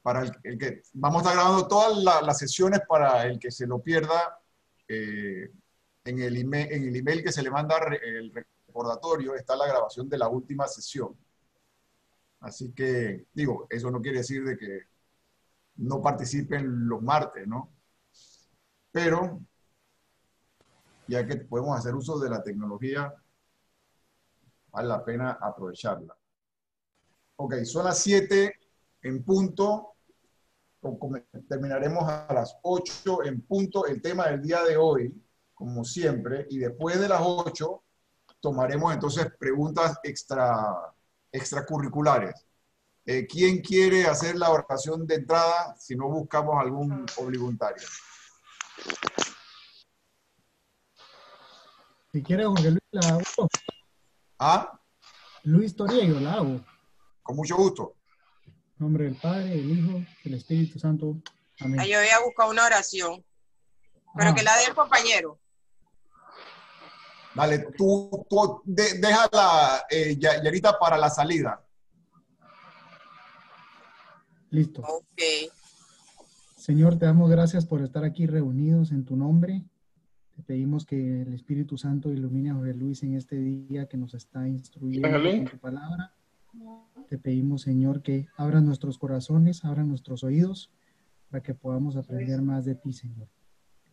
para el que vamos a estar grabando todas las sesiones para el que se lo pierda en el email que se le manda el recordatorio está la grabación de la última sesión. Así que, digo, eso no quiere decir de que no participen los martes, ¿no? Pero, ya que podemos hacer uso de la tecnología, vale la pena aprovecharla. Ok, son las 7 en punto. Terminaremos a las 8 en punto el tema del día de hoy, como siempre, y después de las 8 tomaremos entonces preguntas extracurriculares. ¿Quién quiere hacer la oración de entrada si no buscamos algún obligatorio? Si quiere, Jorge Luis, la hago. ¿Ah? Luis Toriego, la hago. Con mucho gusto. En nombre del Padre, del Hijo, del Espíritu Santo. Amén. Yo voy a buscar una oración, pero que la dé el compañero. Dale, tú déjala, Yarita, para la salida. Listo. Ok. Señor, te damos gracias por estar aquí reunidos en tu nombre. Te pedimos que el Espíritu Santo ilumine a Jorge Luis en este día que nos está instruyendo con tu palabra. Te pedimos, Señor, que abras nuestros corazones, abras nuestros oídos para que podamos aprender más de ti, Señor.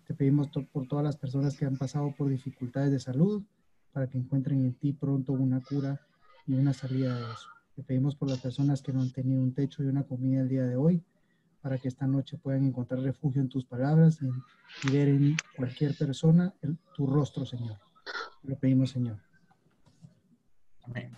Te pedimos por todas las personas que han pasado por dificultades de salud, para que encuentren en ti pronto una cura y una salida de eso. Te pedimos por las personas que no han tenido un techo y una comida el día de hoy, para que esta noche puedan encontrar refugio en tus palabras y ver en cualquier persona tu rostro, Señor. Te lo pedimos, Señor. Amén.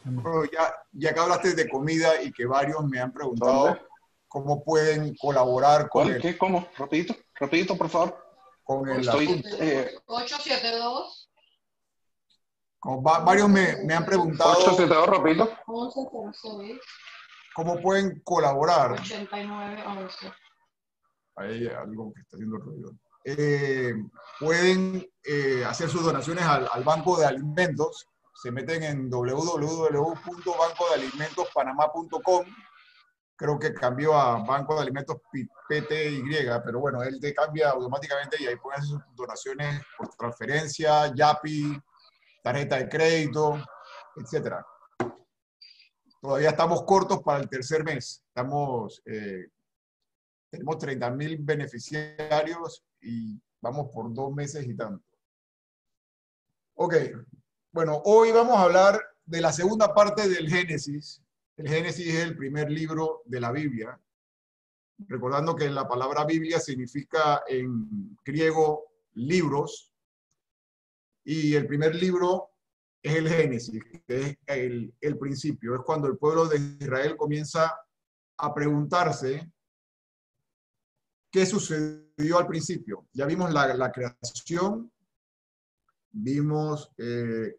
Amén. Bueno, ya que hablaste de comida y que varios me han preguntado cómo pueden colaborar con el... ¿Qué? ¿Cómo? Rapidito, por favor. Con el Estoy... 872. Como varios me han preguntado... 872, rapidito. 1106. ¿Cómo pueden colaborar? 8911. Hay algo que está haciendo ruido. Pueden hacer sus donaciones al Banco de Alimentos. Se meten en www.bancodealimentospanamá.com. Creo que cambió a Banco de Alimentos PTY, pero bueno, él te cambia automáticamente y ahí pueden hacer sus donaciones por transferencia, Yapi, tarjeta de crédito, etcétera. Todavía estamos cortos para el tercer mes. Tenemos 30,000 beneficiarios y vamos por 2 meses y tanto. Ok, bueno, hoy vamos a hablar de la segunda parte del Génesis. El Génesis es el primer libro de la Biblia. Recordando que la palabra Biblia significa en griego libros. Y el primer libro es el Génesis, que es el principio. Es cuando el pueblo de Israel comienza a preguntarse qué sucedió al principio. Ya vimos la creación, vimos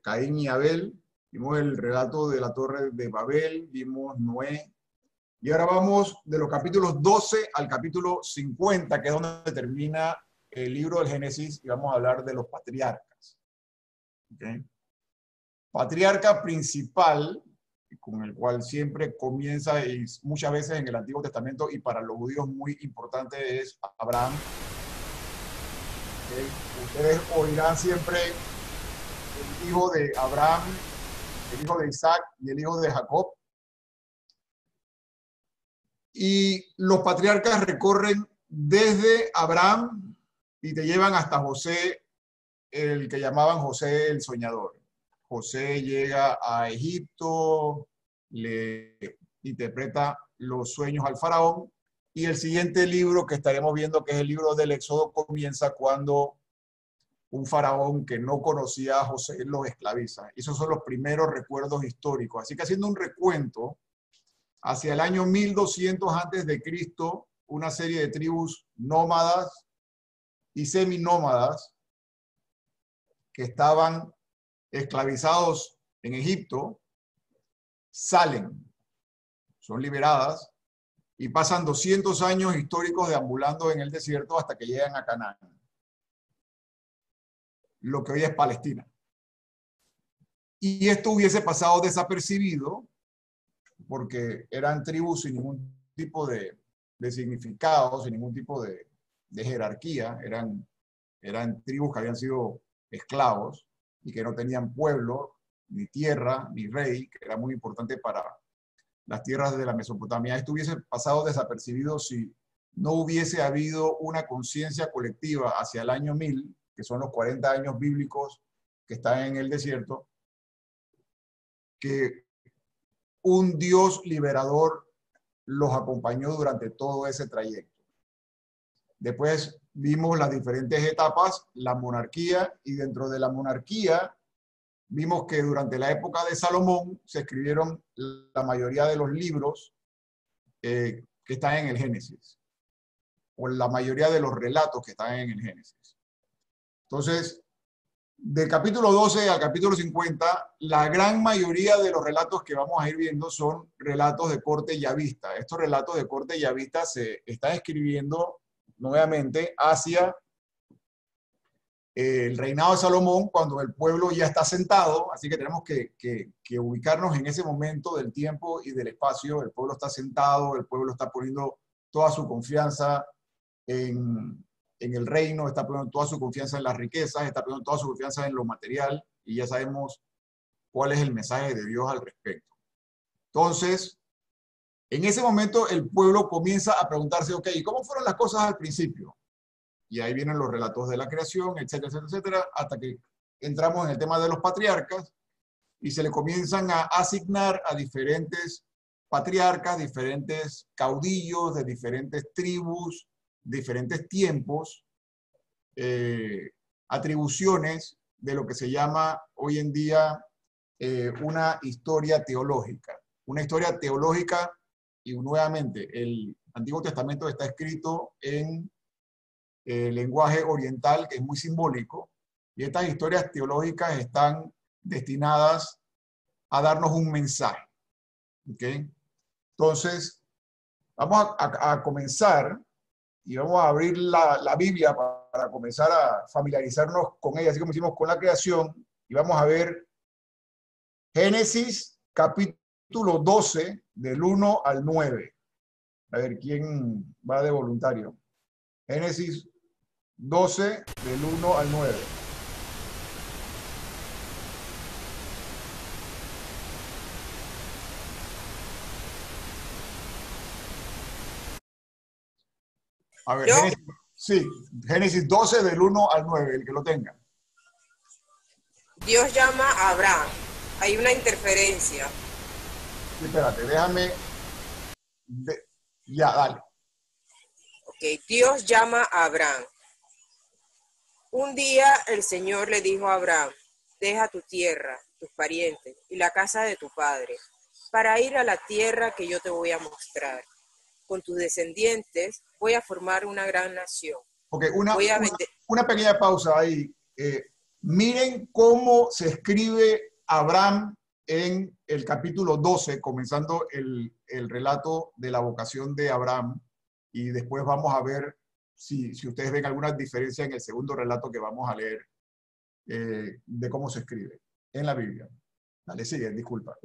Caín y Abel, vimos el relato de la Torre de Babel, vimos Noé. Y ahora vamos de los capítulos 12 al capítulo 50, que es donde termina el libro del Génesis, y vamos a hablar de los patriarcas. ¿Okay? Patriarca principal, con el cual siempre comienza, y muchas veces en el Antiguo Testamento, y para los judíos muy importante, es Abraham. ¿Okay? Ustedes oirán siempre el hijo de Abraham, el hijo de Isaac y el hijo de Jacob. Y los patriarcas recorren desde Abraham y te llevan hasta José, el que llamaban José el soñador. José llega a Egipto, le interpreta los sueños al faraón, y el siguiente libro que estaremos viendo, que es el libro del Éxodo, comienza cuando un faraón que no conocía a José los esclaviza. Esos son los primeros recuerdos históricos. Así que, haciendo un recuento, hacia el año 1200 antes de Cristo, una serie de tribus nómadas y seminómadas que estaban esclavizados en Egipto, salen, son liberadas y pasan 200 años históricos deambulando en el desierto hasta que llegan a Canaán, lo que hoy es Palestina. Y esto hubiese pasado desapercibido porque eran tribus sin ningún tipo de de significado, sin ningún tipo de jerarquía. Eran tribus que habían sido esclavos y que no tenían pueblo, ni tierra, ni rey, que era muy importante para las tierras de la Mesopotamia. Esto hubiese pasado desapercibido si no hubiese habido una conciencia colectiva hacia el año 1000, que son los 40 años bíblicos que están en el desierto, que un Dios liberador los acompañó durante todo ese trayecto. Después vimos las diferentes etapas, la monarquía, y dentro de la monarquía vimos que durante la época de Salomón se escribieron la mayoría de los libros que están en el Génesis, o la mayoría de los relatos que están en el Génesis. Entonces, del capítulo 12 al capítulo 50, la gran mayoría de los relatos que vamos a ir viendo son relatos de corte yavista. Estos relatos de corte yavista se están escribiendo nuevamente hacia el reinado de Salomón, cuando el pueblo ya está sentado, así que tenemos que ubicarnos en ese momento del tiempo y del espacio. El pueblo está sentado, el pueblo está poniendo toda su confianza en el reino, está poniendo toda su confianza en las riquezas, está poniendo toda su confianza en lo material, y ya sabemos cuál es el mensaje de Dios al respecto. Entonces, en ese momento el pueblo comienza a preguntarse, ok, ¿cómo fueron las cosas al principio? Y ahí vienen los relatos de la creación, etcétera, etcétera, etcétera, hasta que entramos en el tema de los patriarcas y se le comienzan a asignar a diferentes patriarcas, diferentes caudillos de diferentes tribus, diferentes tiempos, atribuciones de lo que se llama hoy en día una historia teológica. Una historia teológica, y nuevamente el Antiguo Testamento está escrito en lenguaje oriental, que es muy simbólico, y estas historias teológicas están destinadas a darnos un mensaje. ¿Okay? Entonces, vamos a comenzar y vamos a abrir la Biblia para comenzar a familiarizarnos con ella, así como hicimos con la creación, y vamos a ver Génesis capítulo 12, del 1 al 9. A ver, ¿quién va de voluntario? Génesis 12, del 1 al 9. A ver, Génesis 12, del 1 al 9, el que lo tenga. Dios llama a Abraham. Hay una interferencia. Sí, espérate, déjame. Ya, dale. Ok, Dios llama a Abraham. Un día el Señor le dijo a Abraham, deja tu tierra, tus parientes y la casa de tu padre, para ir a la tierra que yo te voy a mostrar. Con tus descendientes voy a formar una gran nación. Ok, una pequeña pausa ahí. Miren cómo se escribe Abraham en el capítulo 12, comenzando el relato de la vocación de Abraham, y después vamos a ver si ustedes ven alguna diferencia en el segundo relato que vamos a leer de cómo se escribe en la Biblia. Dale, sigue, disculpa.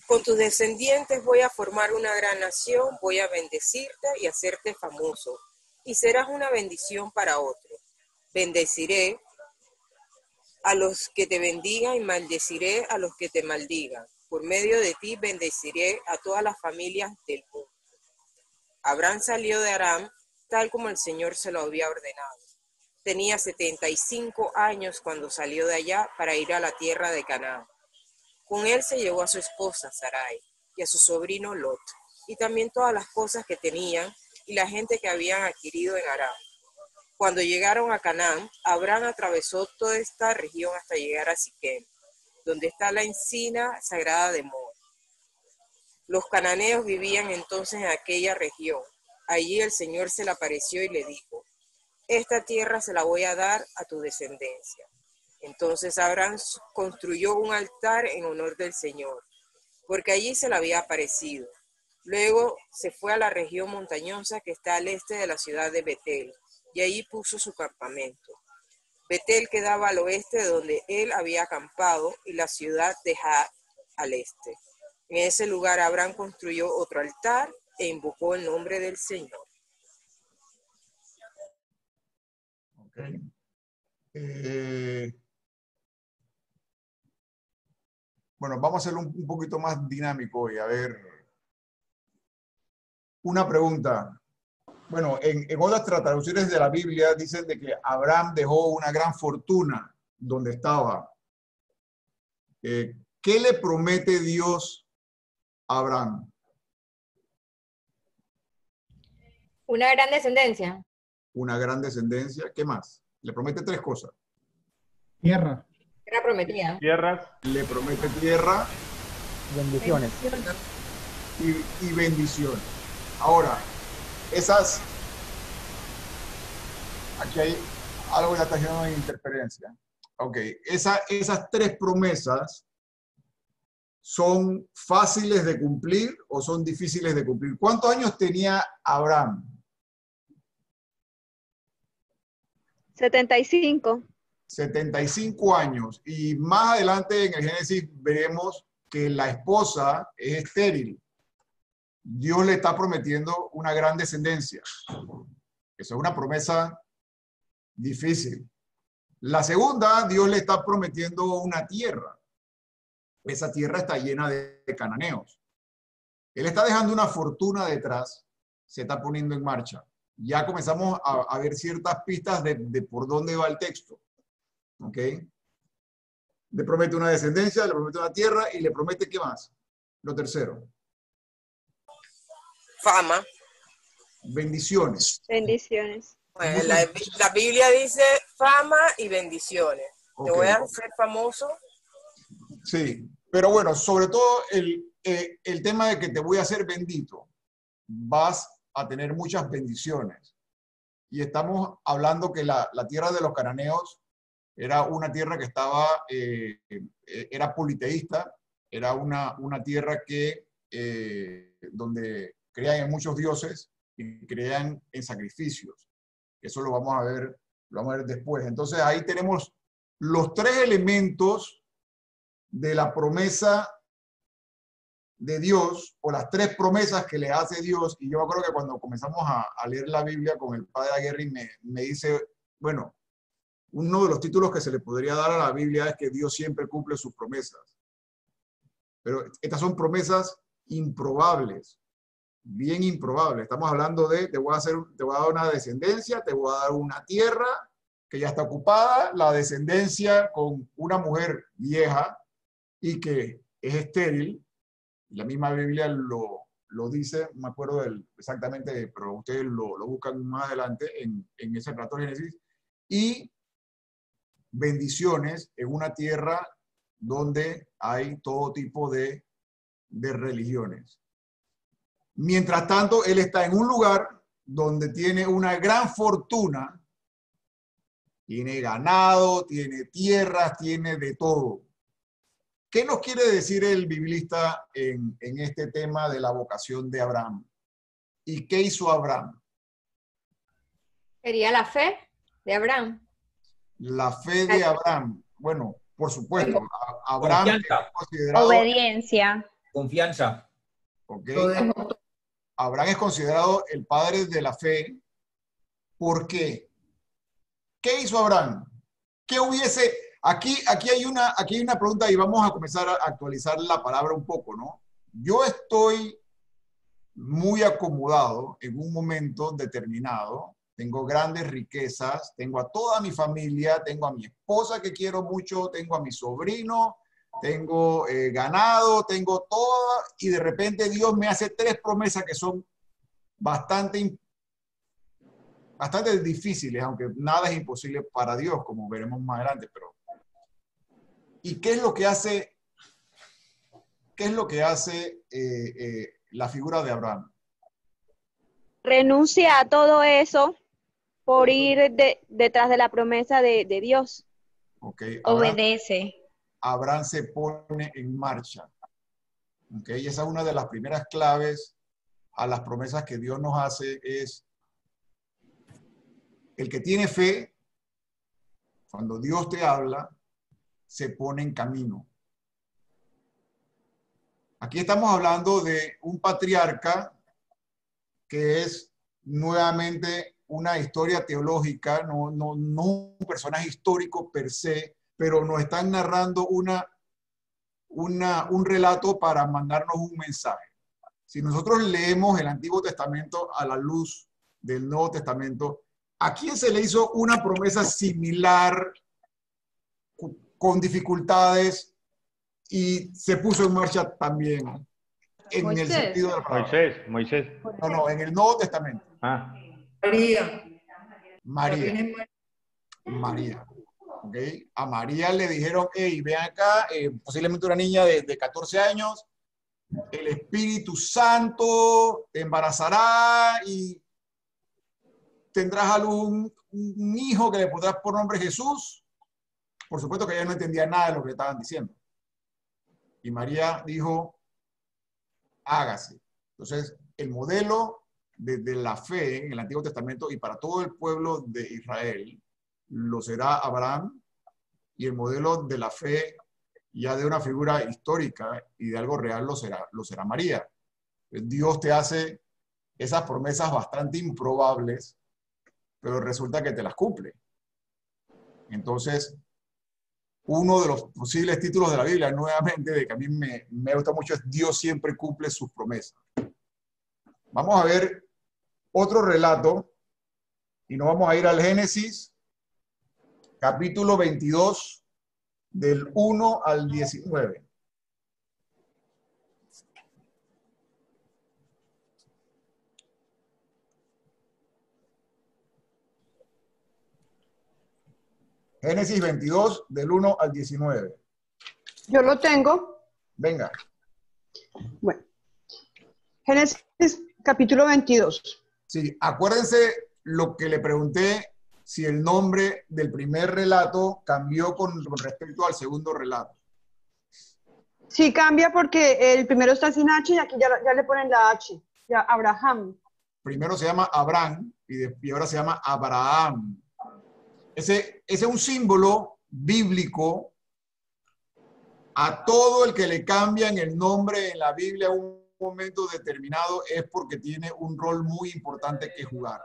Con tus descendientes voy a formar una gran nación, voy a bendecirte y hacerte famoso, y serás una bendición para otros. Bendeciré a los que te bendigan y maldeciré a los que te maldigan. Por medio de ti bendeciré a todas las familias del mundo. Abraham salió de Aram tal como el Señor se lo había ordenado. Tenía 75 años cuando salió de allá para ir a la tierra de Canaán. Con él se llevó a su esposa Sarai y a su sobrino Lot, y también todas las cosas que tenían y la gente que habían adquirido en Aram. Cuando llegaron a Canaán, Abraham atravesó toda esta región hasta llegar a Siquem, donde está la encina sagrada de More. Los cananeos vivían entonces en aquella región. Allí el Señor se le apareció y le dijo, esta tierra se la voy a dar a tu descendencia. Entonces Abraham construyó un altar en honor del Señor, porque allí se le había aparecido. Luego se fue a la región montañosa que está al este de la ciudad de Betel, y allí puso su campamento. Betel quedaba al oeste de donde él había acampado, y la ciudad de Har al este. En ese lugar Abraham construyó otro altar e invocó el nombre del Señor. Okay. Bueno, vamos a hacerlo un poquito más dinámico hoy. A ver, una pregunta. Bueno, en otras traducciones de la Biblia dicen de que Abraham dejó una gran fortuna donde estaba. ¿Qué le promete Dios a Abraham? Una gran descendencia. Una gran descendencia. ¿Qué más? Le promete 3 cosas. Tierra. Tierra prometida. Tierras. Le promete tierra Bendiciones. y bendiciones. Ahora, esas... Aquí hay algo que ya está haciendo en interferencia. Ok, esas 3 promesas son fáciles de cumplir o son difíciles de cumplir. ¿Cuántos años tenía Abraham? 75. 75 años. Y más adelante en el Génesis veremos que la esposa es estéril. Dios le está prometiendo una gran descendencia. Eso es una promesa difícil. La segunda, Dios le está prometiendo una tierra. Esa tierra está llena de cananeos. Él está dejando una fortuna detrás, se está poniendo en marcha. Ya comenzamos a ver ciertas pistas de por dónde va el texto. ¿Ok? Le promete una descendencia, le promete una tierra y le promete, ¿qué más? Lo tercero. Fama. Bendiciones. Bendiciones. Bueno, la Biblia dice fama y bendiciones. Te voy a hacer famoso. Sí, pero bueno, sobre todo el tema de que te voy a hacer bendito. Vas a tener muchas bendiciones. Y estamos hablando que la tierra de los cananeos era una tierra que estaba, era politeísta, era una tierra que, donde creían en muchos dioses y creían en sacrificios. Eso lo vamos a ver después. Entonces ahí tenemos los 3 elementos de la promesa de Dios, o las 3 promesas que le hace Dios. Y yo me acuerdo que cuando comenzamos a leer la Biblia con el padre Aguirre, me dice, bueno, uno de los títulos que se le podría dar a la Biblia es que Dios siempre cumple sus promesas. Pero estas son promesas improbables, bien improbables. Estamos hablando de, te voy a dar una descendencia, te voy a dar una tierra que ya está ocupada, la descendencia con una mujer vieja y que es estéril. La misma Biblia lo dice, no me acuerdo exactamente, pero ustedes lo buscan más adelante en ese relato de Génesis. Y bendiciones en una tierra donde hay todo tipo de religiones. Mientras tanto, él está en un lugar donde tiene una gran fortuna, tiene ganado, tiene tierras, tiene de todo. ¿Qué nos quiere decir el biblista en este tema de la vocación de Abraham? ¿Y qué hizo Abraham? Sería la fe de Abraham. La fe de Abraham. Bueno, por supuesto, Abraham es considerado... Obediencia. Confianza. ¿Okay? Abraham es considerado el padre de la fe. ¿Por qué? ¿Qué hizo Abraham? ¿Qué hubiese... Aquí hay una pregunta y vamos a comenzar a actualizar la palabra un poco, ¿no? Yo estoy muy acomodado en un momento determinado. Tengo grandes riquezas, tengo a toda mi familia, tengo a mi esposa que quiero mucho, tengo a mi sobrino, tengo ganado, tengo todo, y de repente Dios me hace 3 promesas que son bastante difíciles, aunque nada es imposible para Dios, como veremos más adelante. Pero ¿y qué es lo que hace? ¿Qué es lo que hace la figura de Abraham? Renuncia a todo eso por ir detrás de la promesa de Dios. Okay. Obedece. Abraham se pone en marcha. Okay. Y esa es una de las primeras claves a las promesas que Dios nos hace, es el que tiene fe, cuando Dios te habla, se pone en camino. Aquí estamos hablando de un patriarca que es nuevamente una historia teológica, no un personaje histórico per se, pero nos están narrando un relato para mandarnos un mensaje. Si nosotros leemos el Antiguo Testamento a la luz del Nuevo Testamento, ¿a quién se le hizo una promesa similar con dificultades y se puso en marcha también en Moisés. el sentido de la palabra? Moisés. No, en el Nuevo Testamento. Ah. María. ¿Okay? A María le dijeron, hey, ven acá, posiblemente una niña de 14 años, el Espíritu Santo te embarazará y tendrás a luz un hijo que le pondrás por nombre Jesús. Por supuesto que ella no entendía nada de lo que estaban diciendo. Y María dijo, hágase. Entonces, el modelo de la fe en el Antiguo Testamento y para todo el pueblo de Israel lo será Abraham, y el modelo de la fe ya de una figura histórica y de algo real lo será María. Dios te hace esas promesas bastante improbables, pero resulta que te las cumple. Entonces, uno de los posibles títulos de la Biblia, nuevamente, de que a mí me gusta mucho, es Dios siempre cumple sus promesas. Vamos a ver otro relato y nos vamos a ir al Génesis, capítulo 22, del 1 al 19. Génesis 22, del 1 al 19. Yo lo tengo. Venga. Bueno. Génesis capítulo 22. Sí, acuérdense lo que le pregunté, si el nombre del primer relato cambió con respecto al segundo relato. Sí cambia porque el primero está sin H y aquí ya le ponen la H. Ya, Abraham. Primero se llama Abraham y ahora se llama Abraham. Ese es un símbolo bíblico a todo el que le cambian el nombre en la Biblia a un momento determinado es porque tiene un rol muy importante que jugar.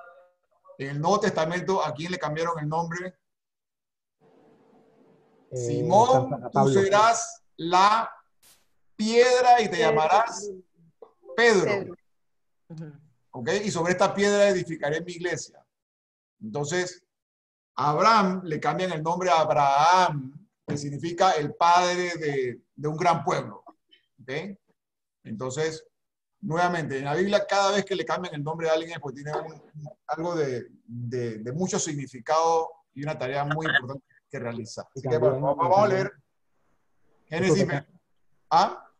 En el Nuevo Testamento, ¿a quién le cambiaron el nombre? Simón, tú serás la piedra y te llamarás Pedro. ¿Ok? Y sobre esta piedra edificaré mi iglesia. Entonces, a Abraham le cambian el nombre a Abraham, que significa el padre de un gran pueblo. ¿Ok? Entonces, nuevamente, en la Biblia cada vez que le cambian el nombre a alguien es porque tiene algo de mucho significado y una tarea muy importante que realizar. Así que bueno, vamos a leer Génesis.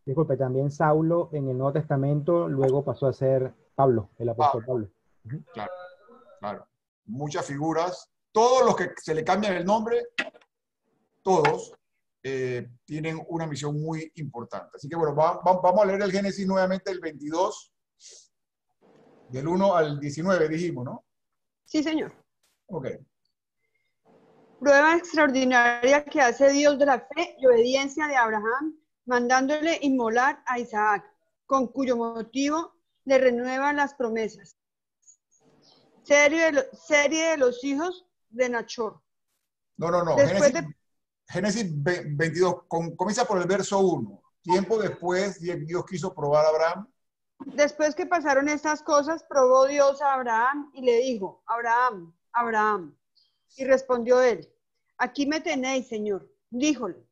Disculpe, también Saulo en el Nuevo Testamento luego pasó a ser Pablo, el apóstol Pablo. Claro, claro. Muchas figuras. Todos los que se le cambian el nombre, todos tienen una misión muy importante. Así que bueno, vamos a leer el Génesis nuevamente, el 22, del 1 al 19, dijimos, ¿no? Sí, señor. Ok. Prueba extraordinaria que hace Dios de la fe y obediencia de Abraham, mandándole inmolar a Isaac, con cuyo motivo le renueva las promesas. Serie de los hijos de Nachor. No. Génesis 22, comienza por el verso 1. Tiempo después, Dios quiso probar a Abraham. Después que pasaron estas cosas, probó Dios a Abraham y le dijo, Abraham, Abraham. Y respondió él, aquí me tenéis, Señor. Díjole,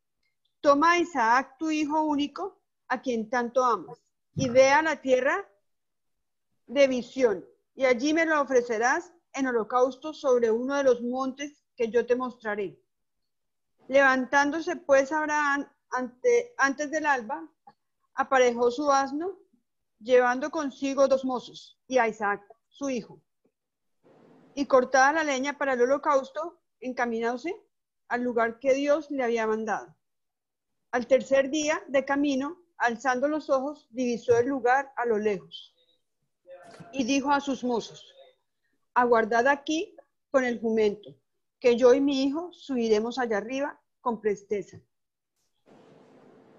toma a Isaac, tu hijo único, a quien tanto amas, y ve a la tierra de visión, y allí me lo ofrecerás en holocausto sobre uno de los montes que yo te mostraré. Levantándose pues Abraham antes del alba, aparejó su asno, llevando consigo 2 mozos, y a Isaac, su hijo. Y cortada la leña para el holocausto, encaminándose al lugar que Dios le había mandado. Al tercer día de camino, alzando los ojos, divisó el lugar a lo lejos. Y dijo a sus mozos, aguardad aquí con el jumento, que yo y mi hijo subiremos allá arriba con presteza.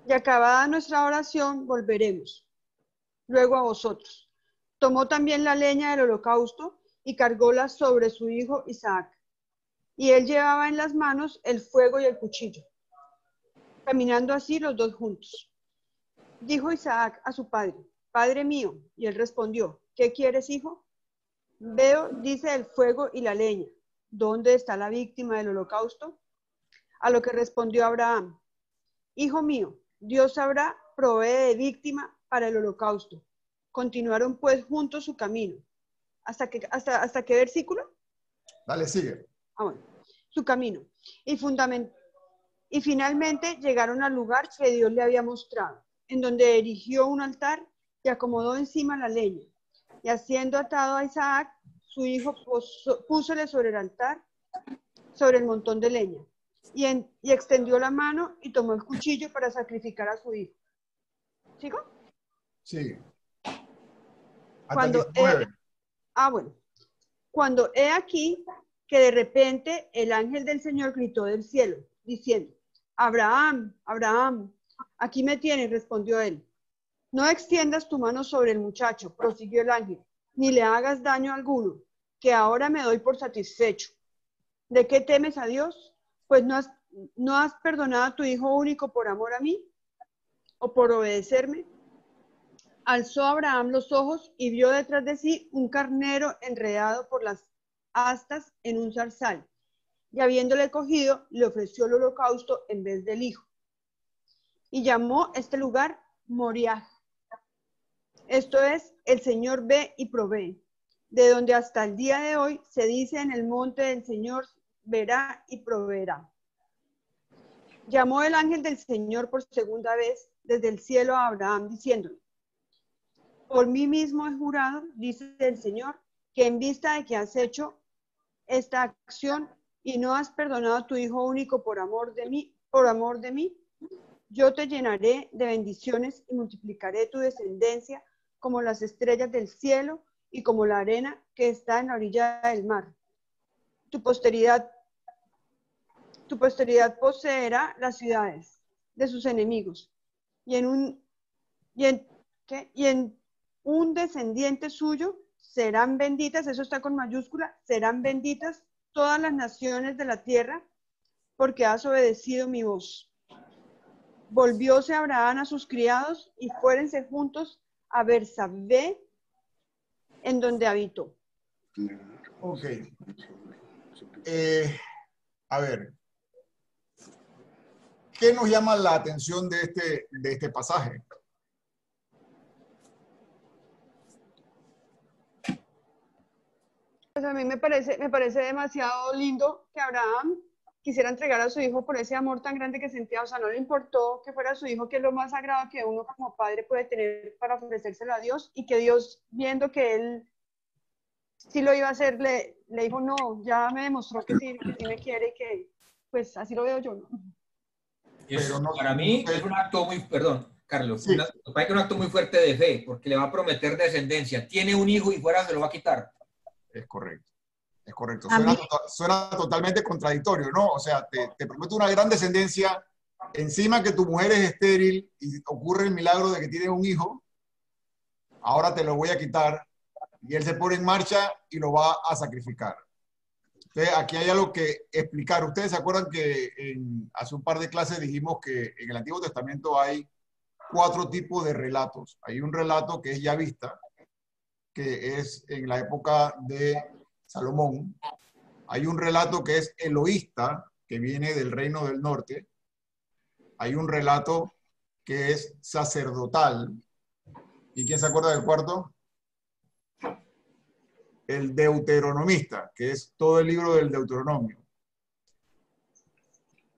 Y acabada nuestra oración, volveremos luego a vosotros. Tomó también la leña del holocausto y cargóla sobre su hijo Isaac. Y él llevaba en las manos el fuego y el cuchillo, caminando así los dos juntos. Dijo Isaac a su padre: Padre mío. Y él respondió: ¿Qué quieres, hijo? Veo, dice, el fuego y la leña. ¿Dónde está la víctima del holocausto? A lo que respondió Abraham: Hijo mío, Dios sabrá, provee de víctima para el holocausto. Continuaron pues juntos su camino. ¿Hasta qué versículo? Dale, sigue. Bueno, su camino. Y finalmente llegaron al lugar que Dios le había mostrado, en donde erigió un altar y acomodó encima la leña. Y haciendo atado a Isaac, su hijo, púsole sobre el altar, sobre el montón de leña. Y extendió la mano y tomó el cuchillo para sacrificar a su hijo. ¿Sigo? Sí. Cuando Cuando he aquí que de repente el ángel del Señor gritó del cielo, diciendo: Abraham, Abraham. Aquí me tienes, respondió él. No extiendas tu mano sobre el muchacho, prosiguió el ángel, ni le hagas daño alguno, que ahora me doy por satisfecho. ¿De qué temes a Dios? Pues no has perdonado a tu hijo único por amor a mí, o por obedecerme. Alzó Abraham los ojos y vio detrás de sí un carnero enredado por las astas en un zarzal, y habiéndole cogido, le ofreció el holocausto en vez del hijo. Y llamó este lugar Moriah. Esto es: el Señor ve y provee. De donde hasta el día de hoy se dice: en el monte del Señor verá y proveerá. Llamó el ángel del Señor por segunda vez desde el cielo a Abraham, diciéndole: por mí mismo he jurado, dice el Señor, que en vista de que has hecho esta acción y no has perdonado a tu hijo único por amor de mí, yo te llenaré de bendiciones y multiplicaré tu descendencia como las estrellas del cielo y como la arena que está en la orilla del mar. Tu posteridad poseerá las ciudades de sus enemigos, y en un descendiente suyo serán benditas, eso está con mayúscula, serán benditas todas las naciones de la tierra, porque has obedecido mi voz. Volvióse Abraham a sus criados y fuéronse juntos a Bersabé, en donde habitó. Ok. A ver, ¿qué nos llama la atención de este pasaje? Pues a mí me parece demasiado lindo que Abraham quisiera entregar a su hijo por ese amor tan grande que sentía. O sea, no le importó que fuera su hijo, que es lo más sagrado que uno como padre puede tener, para ofrecérselo a Dios, y que Dios, viendo que él sí lo iba a hacer, le dijo: no, ya me demostró que sí me quiere, y que pues así lo veo yo, ¿no? Eso, para mí es un acto muy, perdón, Carlos, sí. Un acto muy fuerte de fe, porque le va a prometer descendencia. Tiene un hijo y fuera se lo va a quitar. Es correcto, es correcto. Suena totalmente contradictorio, ¿no? O sea, te prometo una gran descendencia, encima que tu mujer es estéril y ocurre el milagro de que tiene un hijo, ahora te lo voy a quitar, y él se pone en marcha y lo va a sacrificar. Entonces, aquí hay algo que explicar. Ustedes se acuerdan que hace un par de clases dijimos que en el Antiguo Testamento hay 4 tipos de relatos. Hay un relato que es yavista, que es en la época de Salomón. Hay un relato que es eloísta, que viene del reino del norte. Hay un relato que es sacerdotal. ¿Y quién se acuerda del cuarto? El deuteronomista, que es todo el libro del Deuteronomio.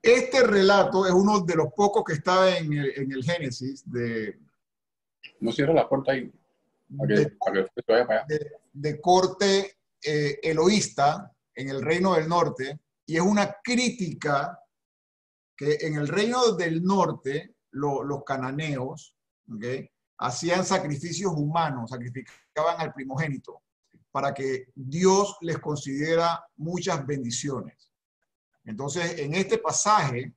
Este relato es uno de los pocos que está en el Génesis No cierra la puerta ahí. De corte eloísta en el reino del norte, y es una crítica que en el reino del norte los cananeos, ¿okay?, hacían sacrificios humanos, sacrificaban al primogénito para que Dios les concediera muchas bendiciones. Entonces, en este pasaje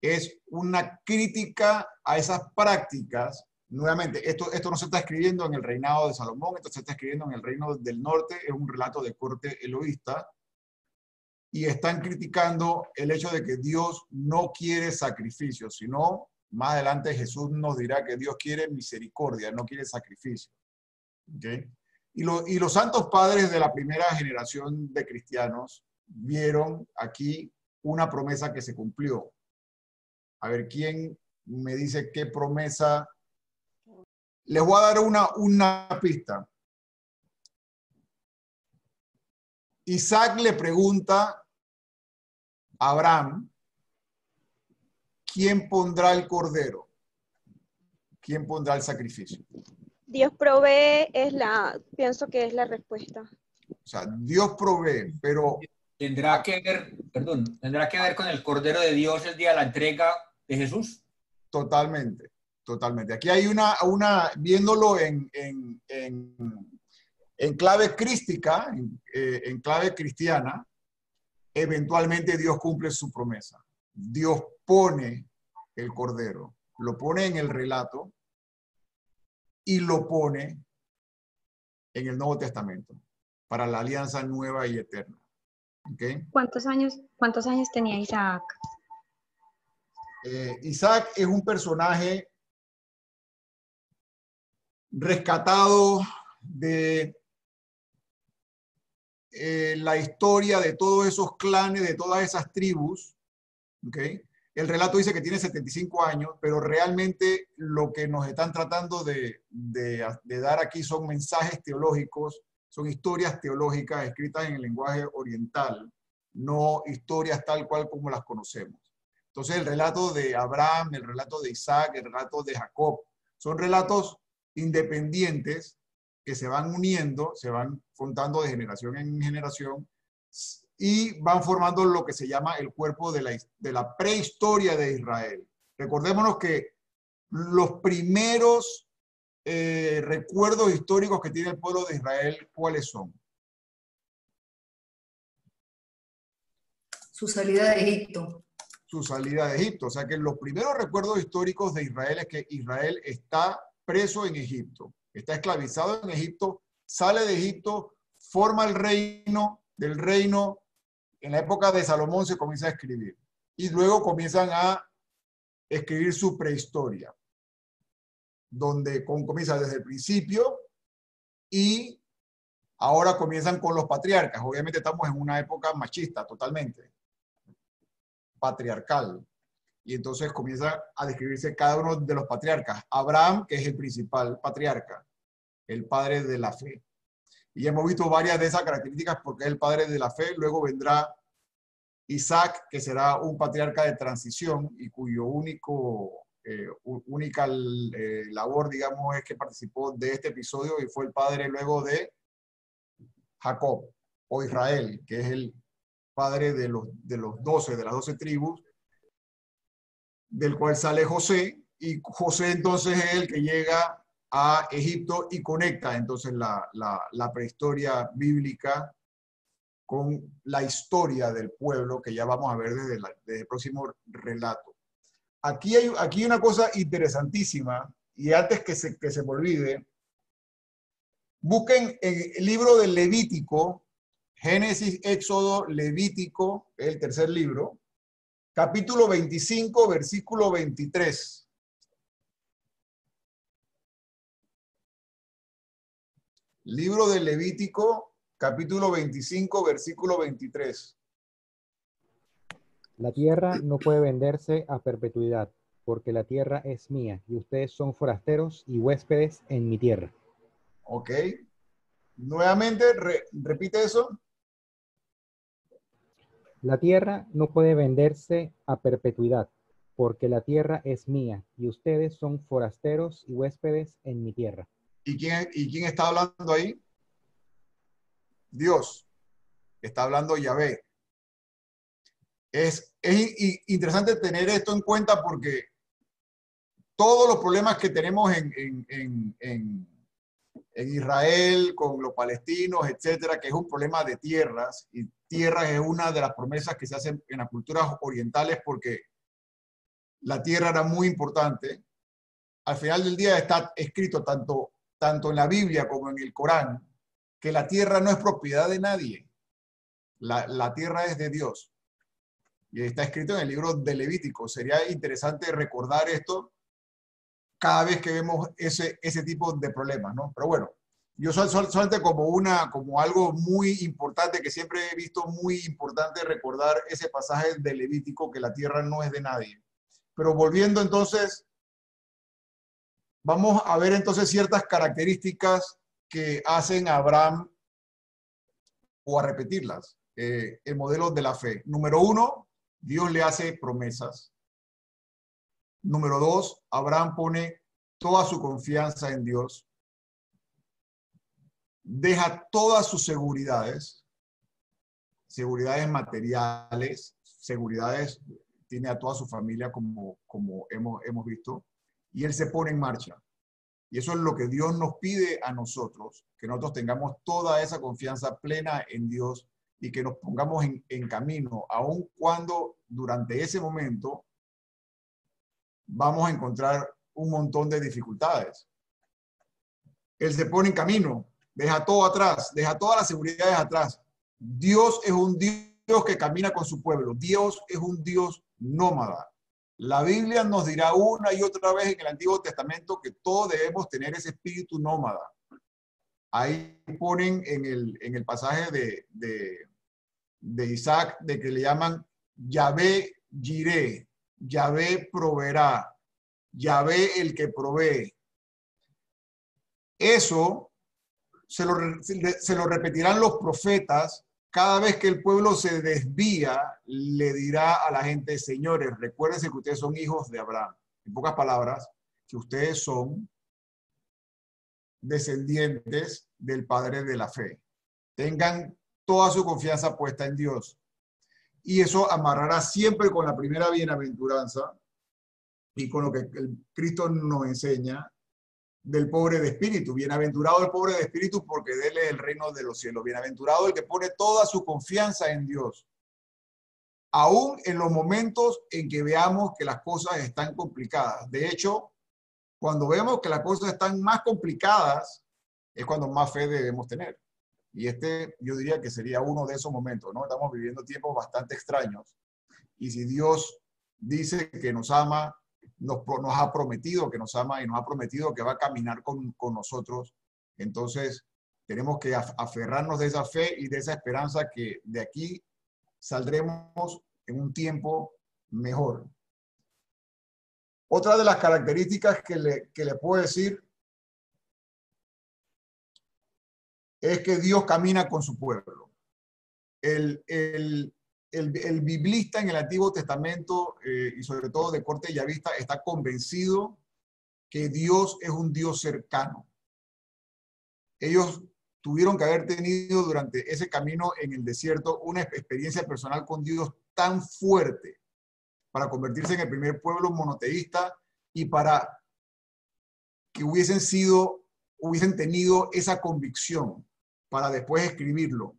es una crítica a esas prácticas Nuevamente, esto no se está escribiendo en el reinado de Salomón, esto se está escribiendo en el reino del norte, es un relato de corte eloísta, y están criticando el hecho de que Dios no quiere sacrificios, sino más adelante Jesús nos dirá que Dios quiere misericordia, no quiere sacrificio. ¿Okay? Y los santos padres de la primera generación de cristianos vieron aquí una promesa que se cumplió. A ver, ¿quién me dice qué promesa? Les voy a dar una pista. Isaac le pregunta a Abraham, ¿quién pondrá el cordero? ¿Quién pondrá el sacrificio? Dios provee pienso que es la respuesta. O sea, Dios provee, pero... ¿Tendrá que ver con el Cordero de Dios el día de la entrega de Jesús? Totalmente, totalmente. Aquí hay viéndolo en clave crística, en clave cristiana, eventualmente Dios cumple su promesa. Dios pone el cordero, lo pone en el relato y lo pone en el Nuevo Testamento para la alianza nueva y eterna. ¿Okay? ¿Cuántos años tenía Isaac? Isaac es un personaje rescatado de la historia de todos esos clanes, de todas esas tribus. ¿Okay? El relato dice que tiene 75 años, pero realmente lo que nos están tratando de dar aquí son mensajes teológicos, son historias teológicas escritas en el lenguaje oriental, no historias tal cual como las conocemos. Entonces el relato de Abraham, el relato de Isaac, el relato de Jacob, son relatos independientes que se van uniendo, se van contando de generación en generación y van formando lo que se llama el cuerpo de la prehistoria de Israel. Recordémonos que los primeros recuerdos históricos que tiene el pueblo de Israel, ¿cuáles son? Su salida de Egipto. Su salida de Egipto. O sea que los primeros recuerdos históricos de Israel es que Israel está preso en Egipto, está esclavizado en Egipto, sale de Egipto, forma el reino, del reino, en la época de Salomón se comienza a escribir. Y luego comienzan a escribir su prehistoria, donde comienza desde el principio y ahora comienzan con los patriarcas. Obviamente estamos en una época machista totalmente, patriarcal. Y entonces comienza a describirse cada uno de los patriarcas. Abraham, que es el principal patriarca, el padre de la fe. Y hemos visto varias de esas características porque es el padre de la fe. Luego vendrá Isaac, que será un patriarca de transición y cuyo única labor, digamos, es que participó de este episodio y fue el padre luego de Jacob o Israel, que es el padre de las 12 tribus, del cual sale José, y José entonces es el que llega a Egipto y conecta entonces la prehistoria bíblica con la historia del pueblo que ya vamos a ver desde el próximo relato. Aquí hay una cosa interesantísima, y antes que se me olvide, busquen el libro del Levítico, Génesis, Éxodo, Levítico, el tercer libro, capítulo 25, versículo 23. Libro del Levítico, capítulo 25, versículo 23. La tierra no puede venderse a perpetuidad, porque la tierra es mía, y ustedes son forasteros y huéspedes en mi tierra. Ok. Nuevamente, repite eso. La tierra no puede venderse a perpetuidad, porque la tierra es mía, y ustedes son forasteros y huéspedes en mi tierra. ¿Y quién está hablando ahí? Dios. Está hablando Yahvé. Es interesante tener esto en cuenta porque todos los problemas que tenemos en Israel con los palestinos, etcétera, que es un problema de tierras, y tierras es una de las promesas que se hacen en las culturas orientales porque la tierra era muy importante. al final del día está escrito tanto en la Biblia como en el Corán, que la tierra no es propiedad de nadie. La tierra es de Dios. Y está escrito en el libro de Levítico. Sería interesante recordar esto cada vez que vemos ese tipo de problemas, ¿no? Pero bueno, yo solamente como algo muy importante, que siempre he visto muy importante recordar ese pasaje de Levítico, que la tierra no es de nadie. Pero volviendo entonces, vamos a ver entonces ciertas características que hacen a Abraham, o a repetirlas, el modelo de la fe. Número 1, Dios le hace promesas. Número 2, Abraham pone toda su confianza en Dios. Deja todas sus seguridades materiales, seguridades, tiene a toda su familia como hemos visto, y él se pone en marcha. Y eso es lo que Dios nos pide a nosotros, que nosotros tengamos toda esa confianza plena en Dios y que nos pongamos en camino, aun cuando durante ese momento vamos a encontrar un montón de dificultades. Él se pone en camino, deja todo atrás, deja todas las seguridades atrás. Dios es un Dios que camina con su pueblo. Dios es un Dios nómada. La Biblia nos dirá una y otra vez en el Antiguo Testamento que todos debemos tener ese espíritu nómada. Ahí ponen en el pasaje de Isaac, de que le llaman Yahvé Jireh, Yahvé proveerá, Yahvé el que provee. Eso se lo repetirán los profetas. Cada vez que el pueblo se desvía, le dirá a la gente: señores, recuérdense que ustedes son hijos de Abraham. En pocas palabras, que ustedes son descendientes del padre de la fe. Tengan toda su confianza puesta en Dios. Y eso amarrará siempre con la primera bienaventuranza y con lo que el Cristo nos enseña del pobre de espíritu. Bienaventurado el pobre de espíritu, porque de él es el reino de los cielos. Bienaventurado el que pone toda su confianza en Dios. Aún en los momentos en que veamos que las cosas están complicadas. De hecho, cuando vemos que las cosas están más complicadas, es cuando más fe debemos tener. Y yo diría que sería uno de esos momentos, ¿no? Estamos viviendo tiempos bastante extraños. Y si Dios dice que nos ama, nos ha prometido que nos ama y nos ha prometido que va a caminar con nosotros, entonces tenemos que aferrarnos de esa fe y de esa esperanza, que de aquí saldremos en un tiempo mejor. Otra de las características que le puedo decir es que Dios camina con su pueblo. El biblista en el Antiguo Testamento, y sobre todo de corte yavista, está convencido que Dios es un Dios cercano. Ellos tuvieron que haber tenido durante ese camino en el desierto una experiencia personal con Dios tan fuerte para convertirse en el primer pueblo monoteísta y para que hubiesen tenido esa convicción para después escribirlo.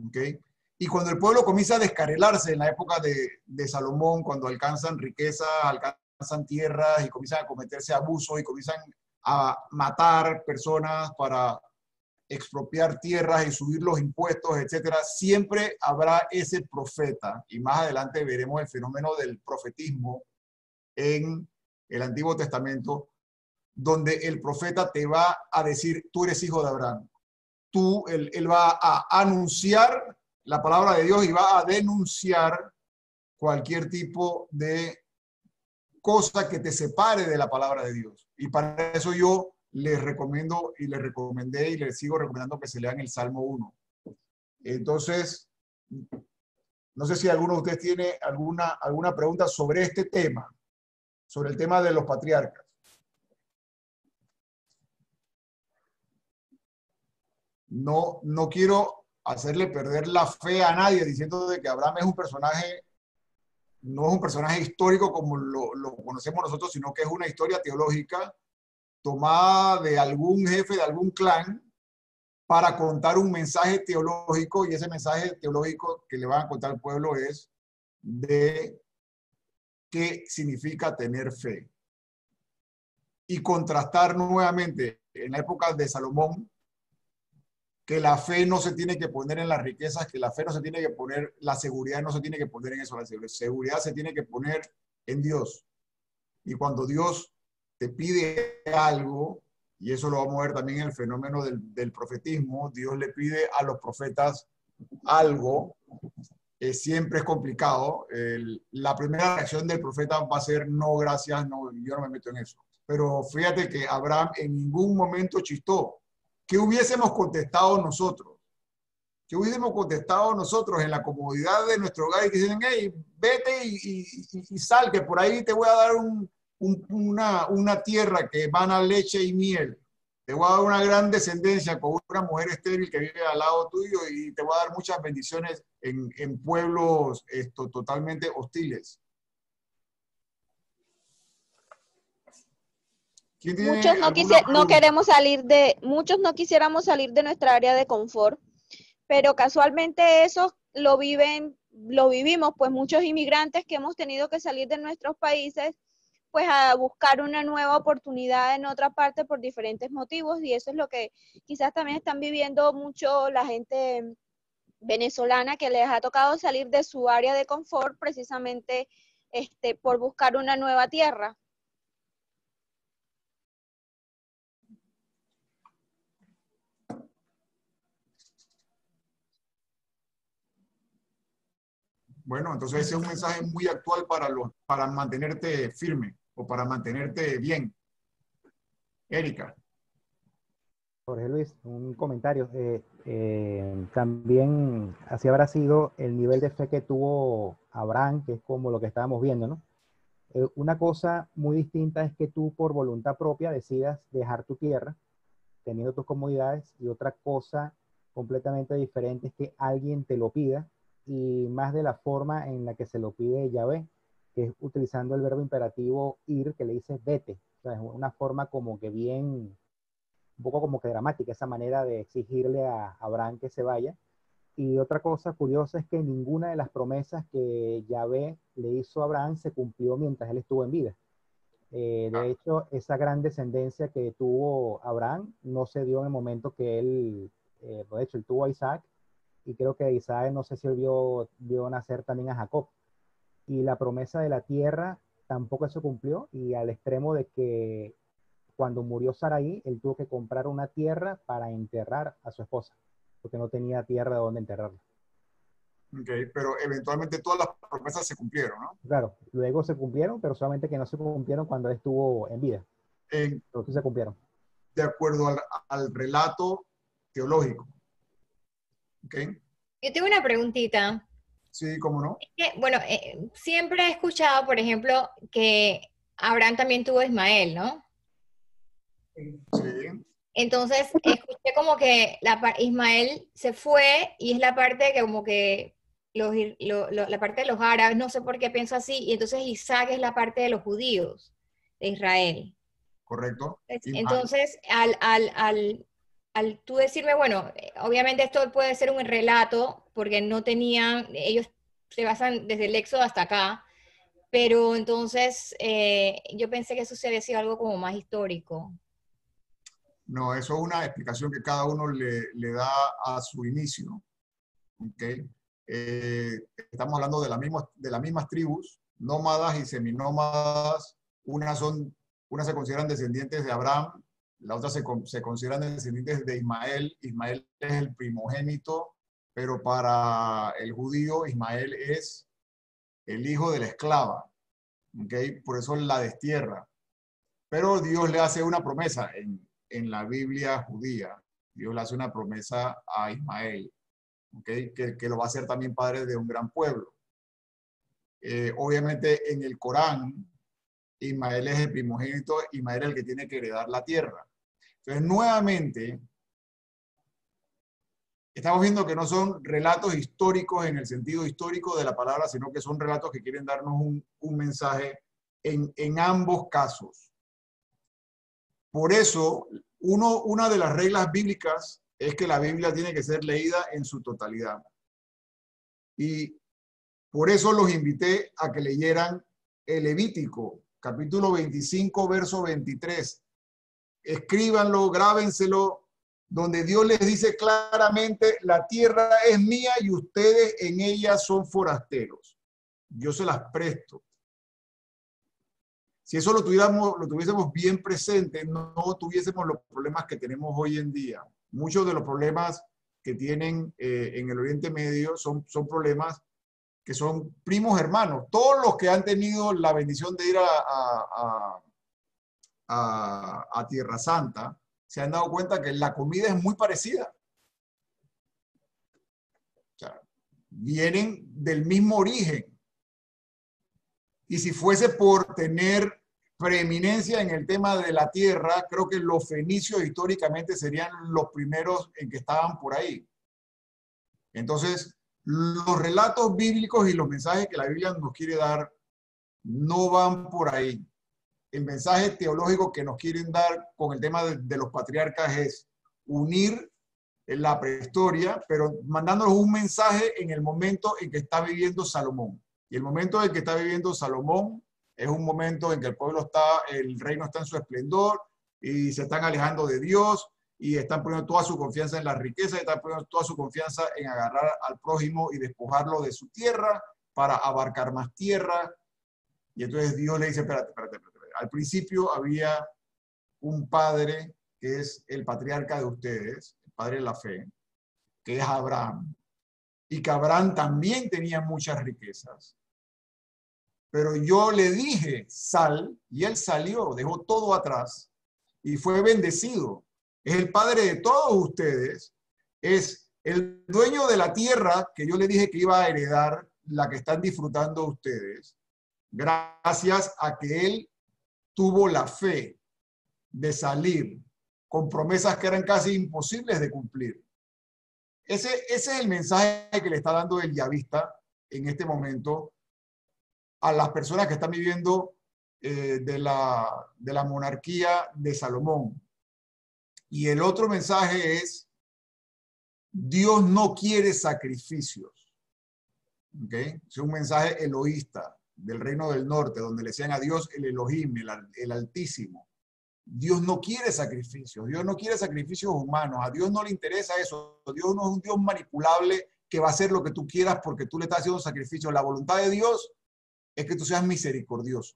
¿Okay? Y cuando el pueblo comienza a descarrilarse en la época de Salomón, cuando alcanzan riqueza, alcanzan tierras y comienzan a cometerse abusos y comienzan a matar personas para expropiar tierras y subir los impuestos, etcétera, siempre habrá ese profeta. Y más adelante veremos el fenómeno del profetismo en el Antiguo Testamento, donde el profeta te va a decir: tú eres hijo de Abraham. Él va a anunciar la palabra de Dios y va a denunciar cualquier tipo de cosa que te separe de la palabra de Dios. Y para eso yo les recomiendo y les recomendé y les sigo recomendando que se lean el Salmo 1. Entonces, no sé si alguno de ustedes tiene alguna pregunta sobre este tema, sobre el tema de los patriarcas. No quiero hacerle perder la fe a nadie diciendo de que Abraham es un personaje, no es un personaje histórico como lo conocemos nosotros, sino que es una historia teológica tomada de algún jefe de algún clan para contar un mensaje teológico, y ese mensaje teológico que le van a contar al pueblo es de qué significa tener fe. y contrastar nuevamente en la época de Salomón que la fe no se tiene que poner en las riquezas, que la fe no se tiene que poner, la seguridad no se tiene que poner en eso, la seguridad se tiene que poner en Dios. Y cuando Dios te pide algo, y eso lo vamos a ver también en el fenómeno del profetismo, Dios le pide a los profetas algo, siempre es complicado. La primera reacción del profeta va a ser no, gracias, no, yo no me meto en eso. Pero fíjate que Abraham en ningún momento chistó. ¿Qué hubiésemos contestado nosotros? ¿Qué hubiésemos contestado nosotros en la comodidad de nuestro hogar y que dicen, hey, vete y sal, que por ahí te voy a dar una tierra que emana leche y miel? Te voy a dar una gran descendencia con una mujer estéril que vive al lado tuyo y te voy a dar muchas bendiciones en pueblos totalmente hostiles. Muchos no quisiéramos salir de nuestra área de confort, pero casualmente eso lo vivimos, pues muchos inmigrantes que hemos tenido que salir de nuestros países, pues a buscar una nueva oportunidad en otra parte por diferentes motivos, y eso es lo que quizás también están viviendo mucho la gente venezolana, que les ha tocado salir de su área de confort precisamente por buscar una nueva tierra. Bueno, entonces ese es un mensaje muy actual para mantenerte firme o para mantenerte bien. Erika. Jorge Luis, un comentario. También así habrá sido el nivel de fe que tuvo Abraham, que es como lo que estábamos viendo, ¿no? Una cosa muy distinta es que tú por voluntad propia decidas dejar tu tierra, teniendo tus comodidades, y otra cosa completamente diferente es que alguien te lo pida, y más de la forma en la que se lo pide Yahvé, que es utilizando el verbo imperativo ir, que le dice vete. O sea, es una forma como que bien, un poco como que dramática, esa manera de exigirle a Abraham que se vaya. Y otra cosa curiosa es que ninguna de las promesas que Yahvé le hizo a Abraham se cumplió mientras él estuvo en vida. De hecho, esa gran descendencia que tuvo Abraham no se dio en el momento que él, de hecho, él tuvo a Isaac, y creo que Isaac, no sé si él vio nacer también a Jacob. Y la promesa de la tierra tampoco se cumplió, y al extremo de que cuando murió Sarai, él tuvo que comprar una tierra para enterrar a su esposa, porque no tenía tierra donde enterrarla. Ok, pero eventualmente todas las promesas se cumplieron, ¿no? Claro, luego se cumplieron, pero solamente que no se cumplieron cuando él estuvo en vida. Pero sí se cumplieron. De acuerdo al relato teológico. Okay. Yo tengo una preguntita. Sí, ¿cómo no? Bueno, siempre he escuchado, por ejemplo, que Abraham también tuvo a Ismael, ¿no? Sí. Entonces, escuché como que Ismael se fue, y es la parte que como que la parte de los árabes, no sé por qué pienso así, y entonces Isaac es la parte de los judíos de Israel. Correcto. Entonces, al tú decirme, bueno, obviamente esto puede ser un relato, porque no tenían, ellos se basan desde el Éxodo hasta acá, pero entonces yo pensé que eso se había sido algo como más histórico. No, eso es una explicación que cada uno le da a su inicio. ¿Okay? Estamos hablando de las mismas tribus, nómadas y seminómadas. Unas se consideran descendientes de Abraham, la otra se consideran descendientes de Ismael. Ismael es el primogénito, pero para el judío Ismael es el hijo de la esclava. ¿Okay? Por eso la destierra. Pero Dios le hace una promesa en la Biblia judía. Dios le hace una promesa a Ismael, ¿okay? que lo va a hacer también padre de un gran pueblo. Obviamente en el Corán, Ismael es el primogénito, Ismael es el que tiene que heredar la tierra. Entonces, nuevamente, estamos viendo que no son relatos históricos en el sentido histórico de la palabra, sino que son relatos que quieren darnos un mensaje en ambos casos. Por eso, una de las reglas bíblicas es que la Biblia tiene que ser leída en su totalidad. Y por eso los invité a que leyeran el Levítico, capítulo 25, verso 23. Escríbanlo, grábenselo, donde Dios les dice claramente, la tierra es mía y ustedes en ella son forasteros. Yo se las presto. Si eso lo tuviésemos bien presente, no tuviésemos los problemas que tenemos hoy en día. Muchos de los problemas que tienen en el Oriente Medio son problemas que son primos hermanos. Todos los que han tenido la bendición de ir a Tierra Santa se han dado cuenta que la comida es muy parecida. O sea, vienen del mismo origen. Y si fuese por tener preeminencia en el tema de la tierra, creo que los fenicios históricamente serían los primeros en que estaban por ahí. Entonces, los relatos bíblicos y los mensajes que la Biblia nos quiere dar no van por ahí. El mensaje teológico que nos quieren dar con el tema de los patriarcas es unir la prehistoria, pero mandándonos un mensaje en el momento en que está viviendo Salomón. Y el momento en que está viviendo Salomón es un momento en que el reino está en su esplendor y se están alejando de Dios y están poniendo toda su confianza en la riqueza, y están poniendo toda su confianza en agarrar al prójimo y despojarlo de su tierra para abarcar más tierra. Y entonces Dios le dice, espérate. Al principio había un padre que es el patriarca de ustedes, el padre de la fe, que es Abraham. Y que Abraham también tenía muchas riquezas. Pero yo le dije, sal, y él salió, dejó todo atrás y fue bendecido. Es el padre de todos ustedes, es el dueño de la tierra que yo le dije que iba a heredar, la que están disfrutando ustedes, gracias a que él tuvo la fe de salir con promesas que eran casi imposibles de cumplir. Ese es el mensaje que le está dando el yavista en este momento a las personas que están viviendo de la monarquía de Salomón. Y el otro mensaje es, Dios no quiere sacrificios. ¿Okay? Es un mensaje eloísta del reino del norte, donde le decían a Dios el Elohim, el Altísimo. Dios no quiere sacrificios, Dios no quiere sacrificios humanos, a Dios no le interesa eso. Dios no es un Dios manipulable que va a hacer lo que tú quieras porque tú le estás haciendo sacrificio. La voluntad de Dios es que tú seas misericordioso.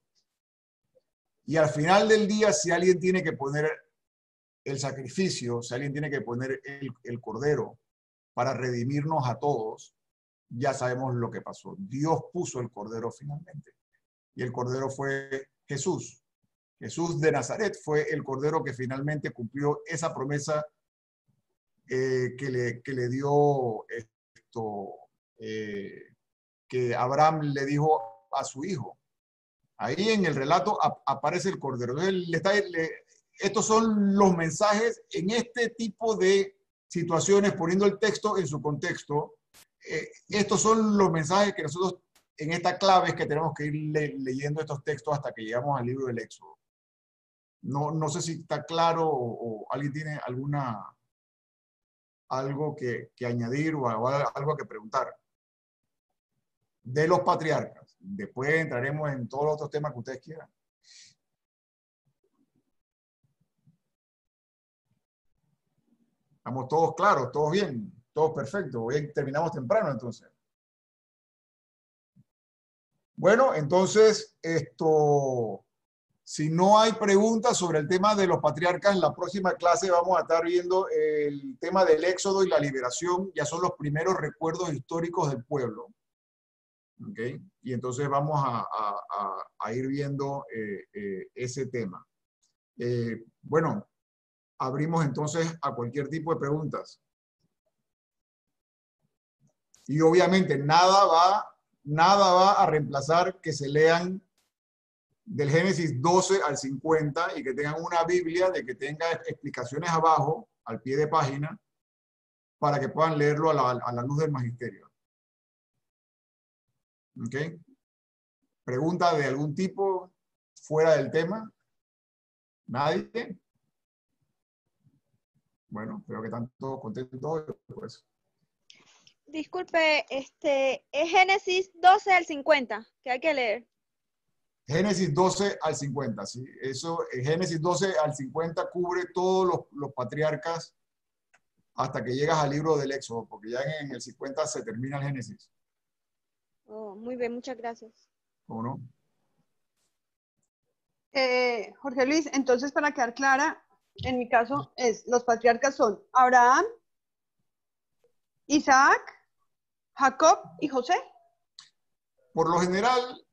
Y al final del día, si alguien tiene que poner el sacrificio, si alguien tiene que poner el cordero para redimirnos a todos, ya sabemos lo que pasó. Dios puso el cordero finalmente. Y el cordero fue Jesús. Jesús de Nazaret fue el cordero que finalmente cumplió esa promesa que le dio que Abraham le dijo a su hijo. Ahí en el relato aparece el cordero. Estos son los mensajes en este tipo de situaciones, poniendo el texto en su contexto. Estos son los mensajes que nosotros en esta clave es que tenemos que ir leyendo estos textos hasta que llegamos al libro del Éxodo. No sé si está claro o alguien tiene algo que añadir o algo que preguntar. De los patriarcas. Después entraremos en todos los otros temas que ustedes quieran. Estamos todos claros, todos bien, todos perfectos. Hoy terminamos temprano entonces. Bueno, entonces, si no hay preguntas sobre el tema de los patriarcas, en la próxima clase vamos a estar viendo el tema del Éxodo y la liberación. Ya son los primeros recuerdos históricos del pueblo. ¿Okay? Y entonces vamos a ir viendo ese tema. Bueno, abrimos entonces a cualquier tipo de preguntas. Y obviamente nada va a reemplazar que se lean del Génesis 12 al 50 y que tengan una Biblia, de que tenga explicaciones abajo, al pie de página, para que puedan leerlo a la luz del magisterio. ¿Ok? ¿Pregunta de algún tipo fuera del tema? ¿Nadie? Bueno, creo que están todos contentos. Pues. Disculpe, es Génesis 12 al 50, que hay que leer. Génesis 12 al 50, ¿sí? Eso, Génesis 12 al 50 cubre todos los patriarcas hasta que llegas al libro del Éxodo, porque ya en el 50 se termina el Génesis. Oh, muy bien, muchas gracias. ¿Cómo no? Jorge Luis, entonces para quedar clara, en mi caso los patriarcas son Abraham, Isaac, Jacob y José. Por lo general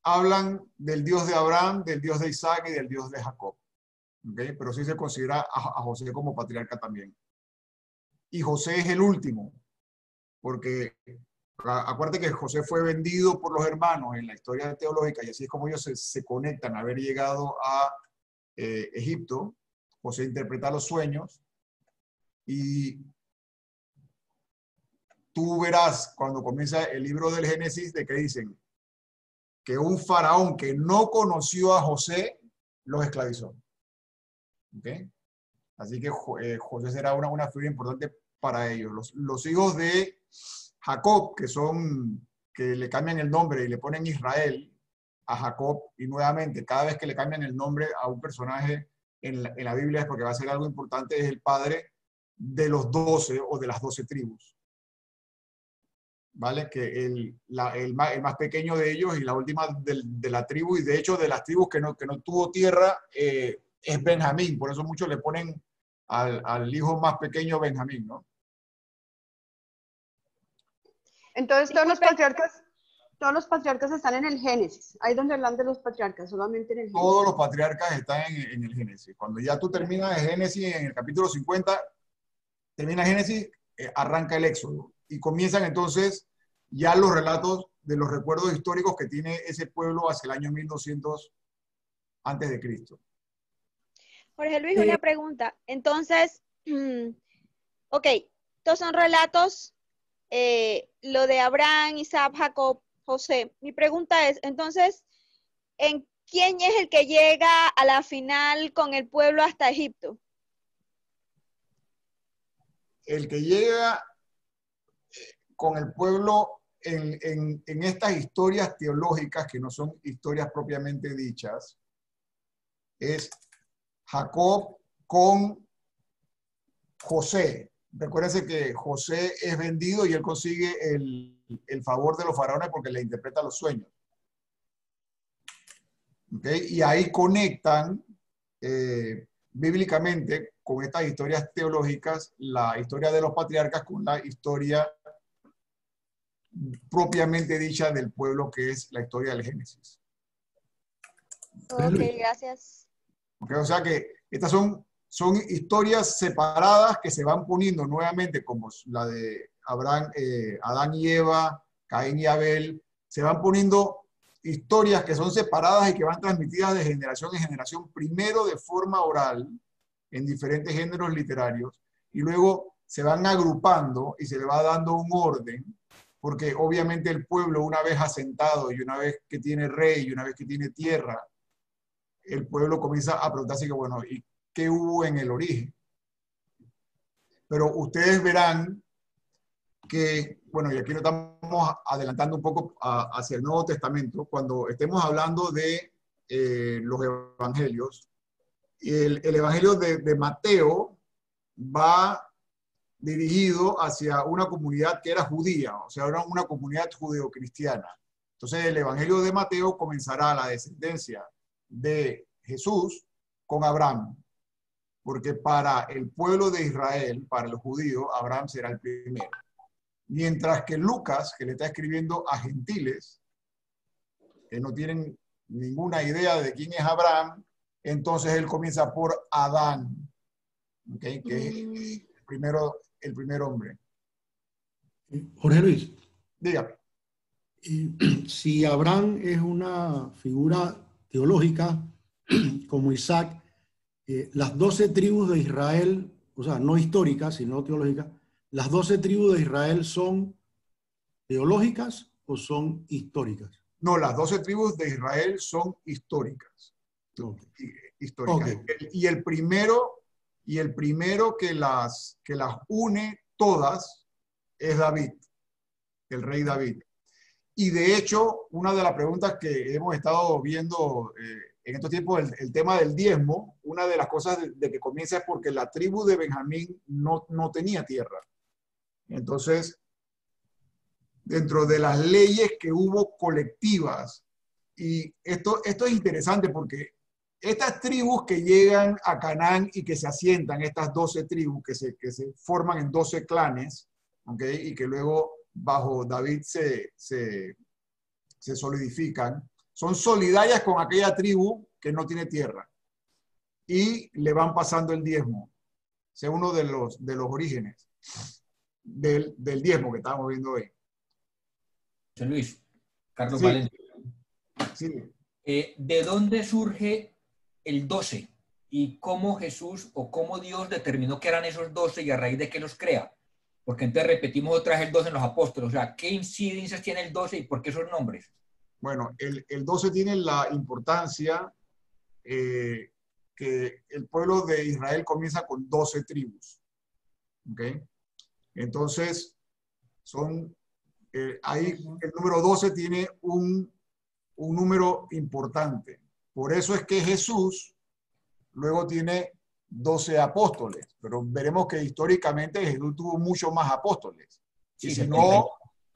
hablan del Dios de Abraham, del Dios de Isaac y del Dios de Jacob. ¿Okay? Pero sí se considera a José como patriarca también. Y José es el último, porque acuérdate que José fue vendido por los hermanos en la historia teológica, y así es como ellos se conectan a haber llegado a Egipto. José interpreta los sueños, y tú verás cuando comienza el libro del Génesis de que dicen que un faraón que no conoció a José los esclavizó. ¿Okay? Así que José será una figura importante para ellos. Los hijos de Jacob, que le cambian el nombre y le ponen Israel a Jacob, y nuevamente, cada vez que le cambian el nombre a un personaje en la Biblia es porque va a ser algo importante, es el padre de los 12 o de las 12 tribus. ¿Vale? Que el más pequeño de ellos y la última de la tribu, y de hecho de las tribus que no tuvo tierra, es Benjamín. Por eso muchos le ponen al hijo más pequeño Benjamín, ¿no? Entonces todos los patriarcas están en el Génesis. Ahí donde hablan de los patriarcas, solamente en el Génesis. Todos los patriarcas están en el Génesis. Cuando ya tú terminas el Génesis en el capítulo 50, termina Génesis, arranca el Éxodo. Y comienzan entonces ya los relatos de los recuerdos históricos que tiene ese pueblo hacia el año 1200 antes de Cristo. Jorge Luis, una pregunta. Entonces, ok, estos son relatos, lo de Abraham, Isaac, Jacob, José. Mi pregunta es, entonces, ¿en quién es el que llega a la final con el pueblo hasta Egipto? El que llega con el pueblo en estas historias teológicas, que no son historias propiamente dichas, es Jacob con José. Recuérdense que José es vendido y él consigue el favor de los faraones porque le interpreta los sueños. ¿Okay? Y ahí conectan bíblicamente con estas historias teológicas la historia de los patriarcas con la historia propiamente dicha del pueblo, que es la historia del Génesis. Ok, gracias. Okay, o sea que estas son historias separadas que se van poniendo nuevamente, como la de Abraham, Adán y Eva, Caín y Abel. Se van poniendo historias que son separadas y que van transmitidas de generación en generación, primero de forma oral, en diferentes géneros literarios, y luego se van agrupando y se le va dando un orden, porque obviamente el pueblo, una vez asentado y una vez que tiene rey y una vez que tiene tierra, el pueblo comienza a preguntarse que, bueno, ¿y qué hubo en el origen? Pero ustedes verán que, bueno, y aquí lo estamos adelantando un poco hacia el Nuevo Testamento, cuando estemos hablando de los evangelios, el evangelio de Mateo va dirigido hacia una comunidad que era judía, o sea, era una comunidad judeocristiana. Entonces el evangelio de Mateo comenzará la descendencia de Jesús con Abraham, porque para el pueblo de Israel, para los judíos, Abraham será el primero. Mientras que Lucas, que le está escribiendo a gentiles, que no tienen ninguna idea de quién es Abraham, entonces él comienza por Adán, ¿okay? Que es el primer hombre. Jorge Luis. Dígame. Si Abraham es una figura teológica, como Isaac, las 12 tribus de Israel, o sea, no históricas, sino teológicas, ¿las 12 tribus de Israel son teológicas o son históricas? No, las 12 tribus de Israel son históricas. Históricas. Okay. Y el primero que las une todas es David, el rey David. Y de hecho, una de las preguntas que hemos estado viendo en estos tiempos, el tema del diezmo, una de las cosas de que comienza es porque la tribu de Benjamín no tenía tierra. Entonces, dentro de las leyes que hubo colectivas, y esto es interesante porque estas tribus que llegan a Canaán y que se asientan, estas 12 tribus que se forman en 12 clanes, ¿okay? Y que luego bajo David se solidifican, son solidarias con aquella tribu que no tiene tierra y le van pasando el diezmo. Ese es uno de los orígenes del diezmo que estamos viendo hoy. José Luis, Carlos Sí. Valencia. Sí. ¿De dónde surge el 12? ¿Y cómo Jesús o cómo Dios determinó que eran esos 12 y a raíz de qué los crea? Porque entonces repetimos otra vez el 12 en los apóstoles. O sea, ¿qué incidencias tiene el 12 y por qué esos nombres? Bueno, el 12 tiene la importancia que el pueblo de Israel comienza con 12 tribus. ¿Okay? Entonces, ahí el número 12 tiene un número importante. Por eso es que Jesús luego tiene 12 apóstoles, pero veremos que históricamente Jesús tuvo mucho más apóstoles. Sí,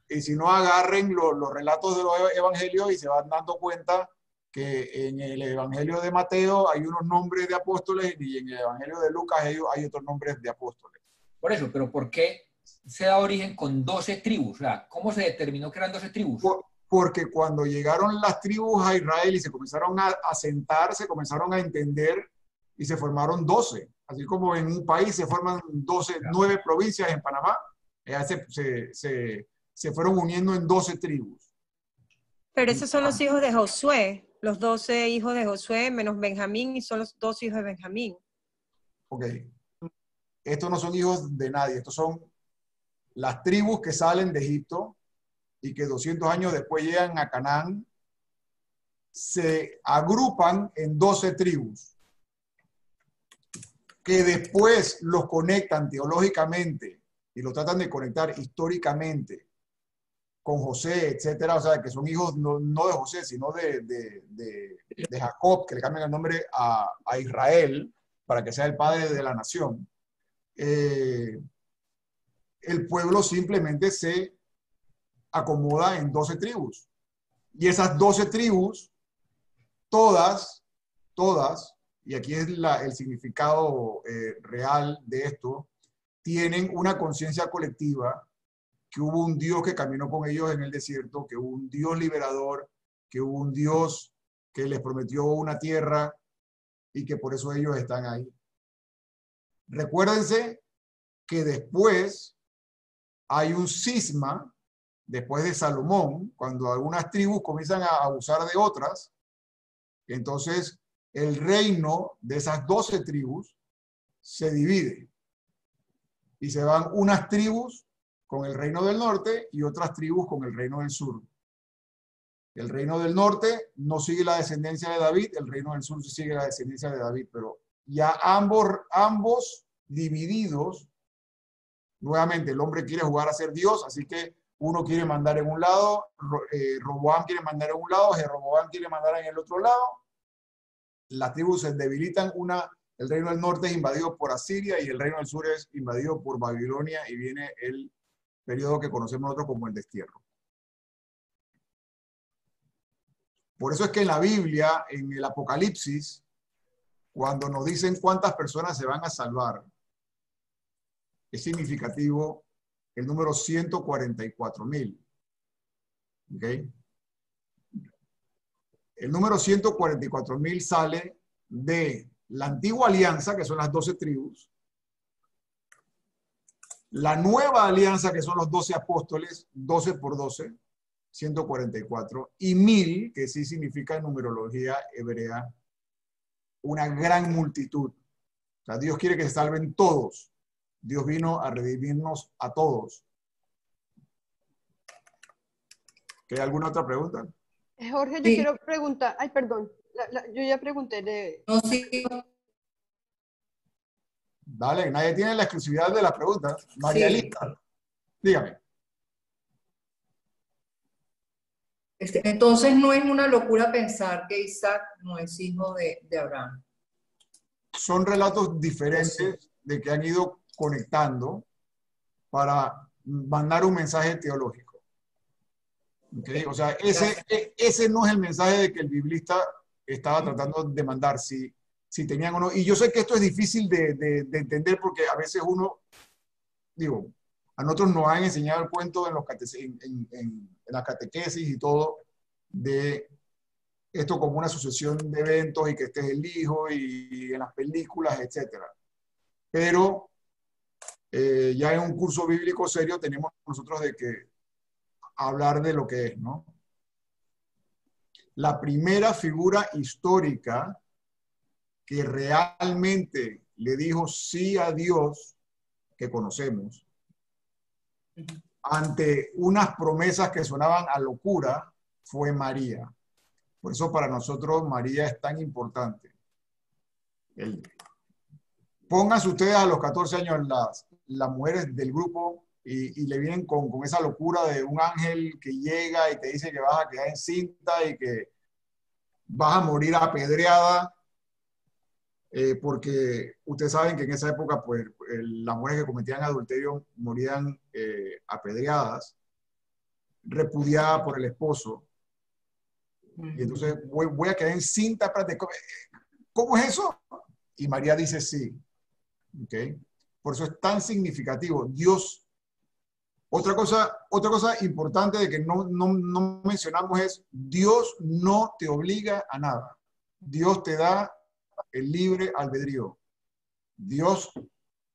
y si no agarren los relatos de los evangelios y se van dando cuenta que en el evangelio de Mateo hay unos nombres de apóstoles y en el evangelio de Lucas hay otros nombres de apóstoles. Por eso, pero ¿por qué se da origen con 12 tribus? O sea, ¿cómo se determinó que eran 12 tribus? Porque cuando llegaron las tribus a Israel y se comenzaron a asentar, se comenzaron a entender y se formaron 12. Así como en un país se forman 9 provincias en Panamá, se fueron uniendo en 12 tribus. Pero esos son los hijos de Josué, los 12 hijos de Josué menos Benjamín, y son los 12 hijos de Benjamín. Ok. Estos no son hijos de nadie, estos son las tribus que salen de Egipto y que 200 años después llegan a Canaán, se agrupan en 12 tribus, que después los conectan teológicamente y lo tratan de conectar históricamente con José, etcétera, o sea, que son hijos no de José, sino de Jacob, que le cambian el nombre a Israel para que sea el padre de la nación. El pueblo simplemente se acomoda en 12 tribus. Y esas 12 tribus, todas, y aquí es el significado real de esto, tienen una conciencia colectiva, que hubo un Dios que caminó con ellos en el desierto, que hubo un Dios liberador, que hubo un Dios que les prometió una tierra y que por eso ellos están ahí. Recuérdense que después hay un cisma, después de Salomón, cuando algunas tribus comienzan a abusar de otras, entonces el reino de esas 12 tribus se divide y se van unas tribus con el reino del norte y otras tribus con el reino del sur. El reino del norte no sigue la descendencia de David, el reino del sur sigue la descendencia de David, pero ya ambos divididos, nuevamente el hombre quiere jugar a ser Dios, así que uno quiere mandar en un lado, Roboam quiere mandar en un lado, Jeroboam quiere mandar en el otro lado. Las tribus se debilitan, el reino del norte es invadido por Asiria y el reino del sur es invadido por Babilonia y viene el periodo que conocemos nosotros como el destierro. Por eso es que en la Biblia, en el Apocalipsis, cuando nos dicen cuántas personas se van a salvar, es significativo el número 144,000. ¿Ok? El número 144,000 sale de la antigua alianza, que son las 12 tribus, la nueva alianza, que son los 12 apóstoles, 12 por 12, 144, y 1000, que sí significa en numerología hebrea, una gran multitud. O sea, Dios quiere que se salven todos. Dios vino a redimirnos a todos. ¿Hay alguna otra pregunta? Jorge, yo quiero preguntar. Ay, perdón. Yo ya pregunté. No, sí. Dale, nadie tiene la exclusividad de la pregunta. María Elisa, dígame. Entonces no es una locura pensar que Isaac no es hijo de Abraham. Son relatos diferentes de que han ido conectando para mandar un mensaje teológico. ¿Okay? O sea, ese no es el mensaje de que el biblista estaba tratando de mandar, si tenían o no. Y yo sé que esto es difícil de entender porque a veces uno, digo, a nosotros nos han enseñado el cuento en la catequesis y todo, de esto como una sucesión de eventos y que este es el hijo y en las películas, etc. Pero ya en un curso bíblico serio tenemos nosotros de que hablar de lo que es, ¿no? La primera figura histórica que realmente le dijo sí a Dios, que conocemos, ante unas promesas que sonaban a locura, fue María. Por eso para nosotros María es tan importante. Pónganse ustedes a los 14 años las mujeres del grupo y le vienen con esa locura de un ángel que llega y te dice que vas a quedar encinta y que vas a morir apedreada, porque ustedes saben que en esa época pues, las mujeres que cometían adulterio morían apedreadas, repudiadas por el esposo. Y entonces voy a quedar encinta. ¿Cómo es eso? Y María dice sí. ¿Okay? Por eso es tan significativo. Dios, otra cosa importante de que no mencionamos es, Dios no te obliga a nada. Dios te da el libre albedrío. Dios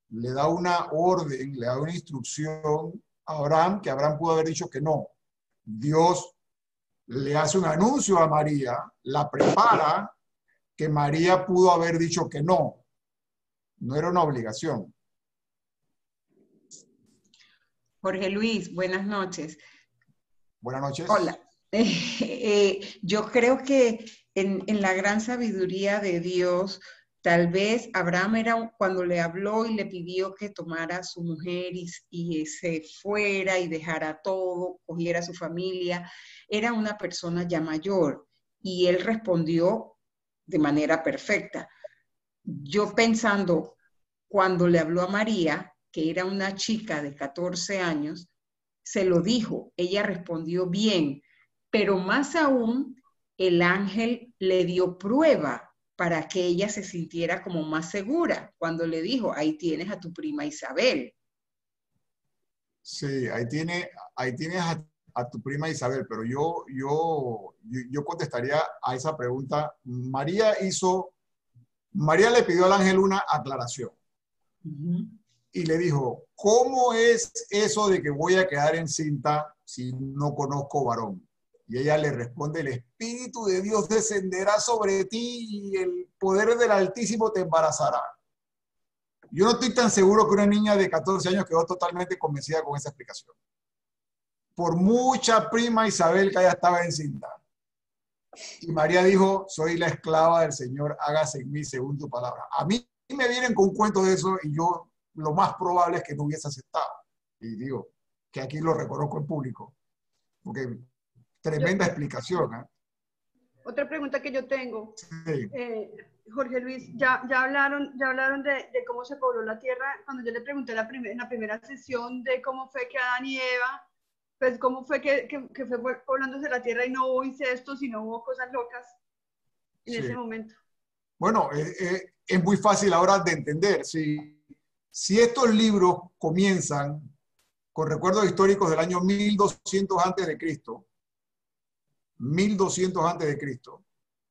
le da una orden, le da una instrucción a Abraham, que Abraham pudo haber dicho que no. Dios le hace un anuncio a María, la prepara, que María pudo haber dicho que no. No era una obligación. Jorge Luis, buenas noches. Buenas noches. Hola. Yo creo que en la gran sabiduría de Dios, tal vez Abraham cuando le habló y le pidió que tomara a su mujer y se fuera y dejara todo, cogiera a su familia, era una persona ya mayor y él respondió de manera perfecta. Yo pensando, cuando le habló a María, que era una chica de 14 años, se lo dijo, ella respondió bien, pero más aún el ángel le dio prueba para que ella se sintiera como más segura cuando le dijo, ahí tienes a tu prima Isabel. Sí, ahí tienes a tu prima Isabel, pero yo contestaría a esa pregunta. María le pidió al ángel una aclaración. Y le dijo, ¿cómo es eso de que voy a quedar encinta si no conozco varón? Y ella le responde, el Espíritu de Dios descenderá sobre ti y el poder del Altísimo te embarazará. Yo no estoy tan seguro que una niña de 14 años quedó totalmente convencida con esa explicación. Por mucha prima Isabel que ella estaba encinta. Y María dijo, soy la esclava del Señor, hágase en mí según tu palabra. A mí me vienen con un cuento de eso y yo lo más probable es que no hubiese aceptado. Y digo, que aquí lo reconozco en público. Porque tremenda explicación. ¿Eh? Otra pregunta que yo tengo. Sí. Jorge Luis, ya hablaron de cómo se pobló la tierra. Cuando yo le pregunté en la primera sesión de cómo fue que Adán y Eva, pues cómo fue que fue poblándose la tierra y no hubo incestos y no hubo cosas locas en ese momento. Bueno, es muy fácil ahora de entender. Si estos libros comienzan con recuerdos históricos del año 1200 antes de Cristo, 1200 antes de Cristo,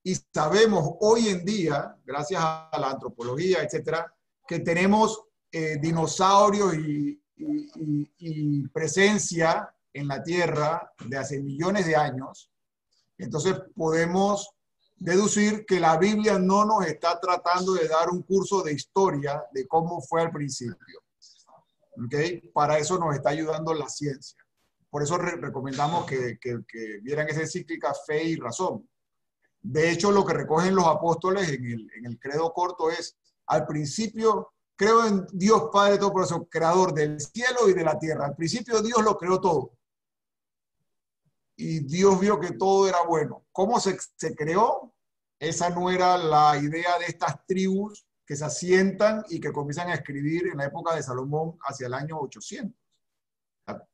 y sabemos hoy en día, gracias a la antropología, etcétera, que tenemos dinosaurios y presencia en la Tierra de hace millones de años, entonces podemos deducir que la Biblia no nos está tratando de dar un curso de historia de cómo fue al principio. ¿Okay? Para eso nos está ayudando la ciencia. Por eso recomendamos que vieran esa encíclica Fe y Razón. De hecho, lo que recogen los apóstoles en el credo corto es, al principio, creo en Dios Padre Todopoderoso, creador del cielo y de la tierra. Al principio Dios lo creó todo. y Dios vio que todo era bueno. ¿Cómo se creó? Esa no era la idea de estas tribus que se asientan y que comienzan a escribir en la época de Salomón hacia el año 800.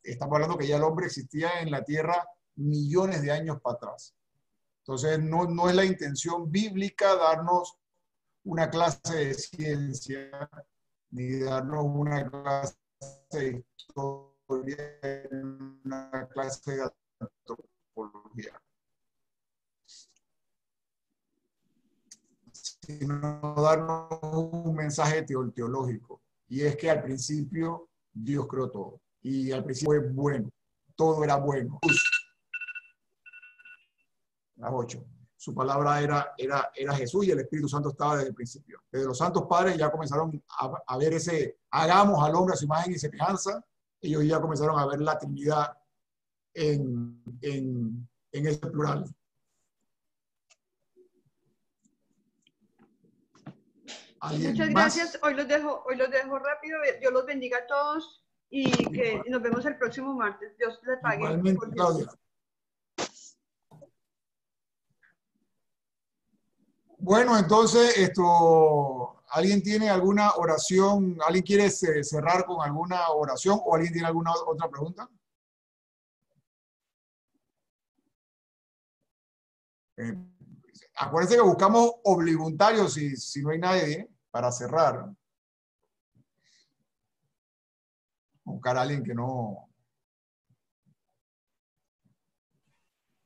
Estamos hablando que ya el hombre existía en la tierra millones de años para atrás. Entonces, no es la intención bíblica darnos una clase de ciencia, ni darnos una clase de historia, una clase de antropología, sino darnos un mensaje teológico. Y es que al principio Dios creó todo. Y al principio fue bueno. Todo era bueno. Las 8. Su palabra era Jesús y el Espíritu Santo estaba desde el principio. Desde los santos padres ya comenzaron a ver ese, hagamos al hombre a su imagen y semejanza. Ellos ya comenzaron a ver la Trinidad en ese plural. Muchas gracias. Hoy los dejo rápido. Dios los bendiga a todos y que nos vemos el próximo martes. Dios les pague. Igualmente, Claudia. Bueno, entonces, ¿alguien tiene alguna oración? ¿Alguien quiere cerrar con alguna oración o alguien tiene alguna otra pregunta? Acuérdense que buscamos obligatorios si no hay nadie para cerrar. Buscar a alguien que no...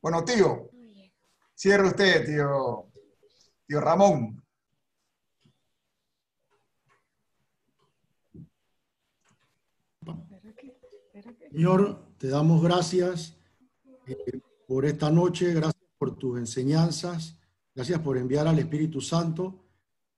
Bueno, tío. Cierre usted, tío. Tío Ramón. Señor, te damos gracias por esta noche, gracias por tus enseñanzas, gracias por enviar al Espíritu Santo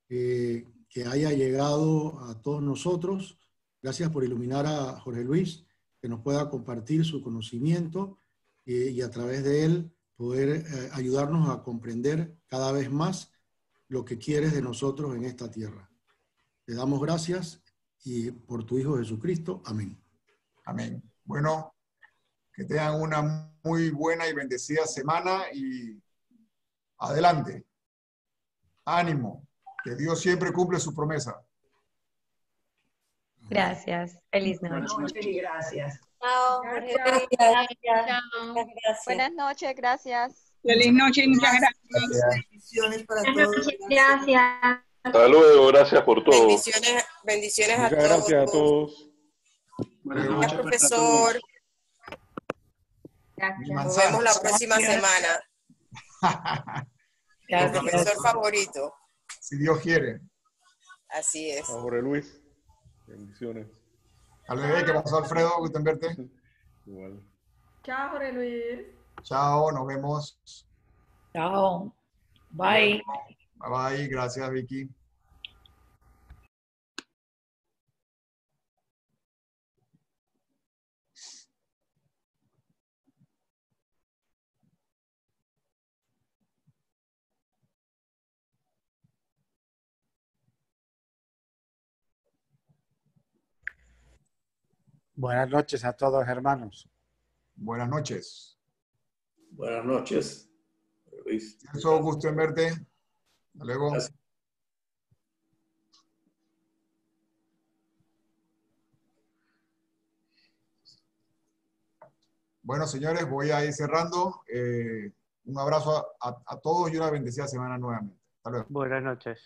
que haya llegado a todos nosotros, gracias por iluminar a Jorge Luis, que nos pueda compartir su conocimiento y a través de él poder ayudarnos a comprender cada vez más lo que quieres de nosotros en esta tierra. Te damos gracias y por tu Hijo Jesucristo. Amén. Amén. Bueno, que tengan una muy buena y bendecida semana y adelante. Ánimo, que Dios siempre cumple su promesa. Gracias. Feliz noche. Gracias. Chao. Gracias. Buenas noches, gracias. Feliz noche y muchas gracias. Bendiciones para Buenas todos. noches, gracias. Hasta luego, gracias por todo. Bendiciones a Muchas todos. gracias a todos. Gracias, profesor. Nos vemos la próxima semana. El profesor favorito. Si Dios quiere. Así es. A Jorge Luis. Bendiciones. Al bebé, ¿qué pasó, Alfredo? Gusto en verte. Igual. Chao, Jorge Luis. Chao, nos vemos. Chao. Bye. Bye bye, gracias Vicky. Buenas noches a todos, hermanos. Buenas noches. Buenas noches, Luis. Eso, gusto en verte. Hasta luego. Gracias. Bueno, señores, voy a ir cerrando. Un abrazo a todos y una bendecida semana nuevamente. Hasta luego. Buenas noches.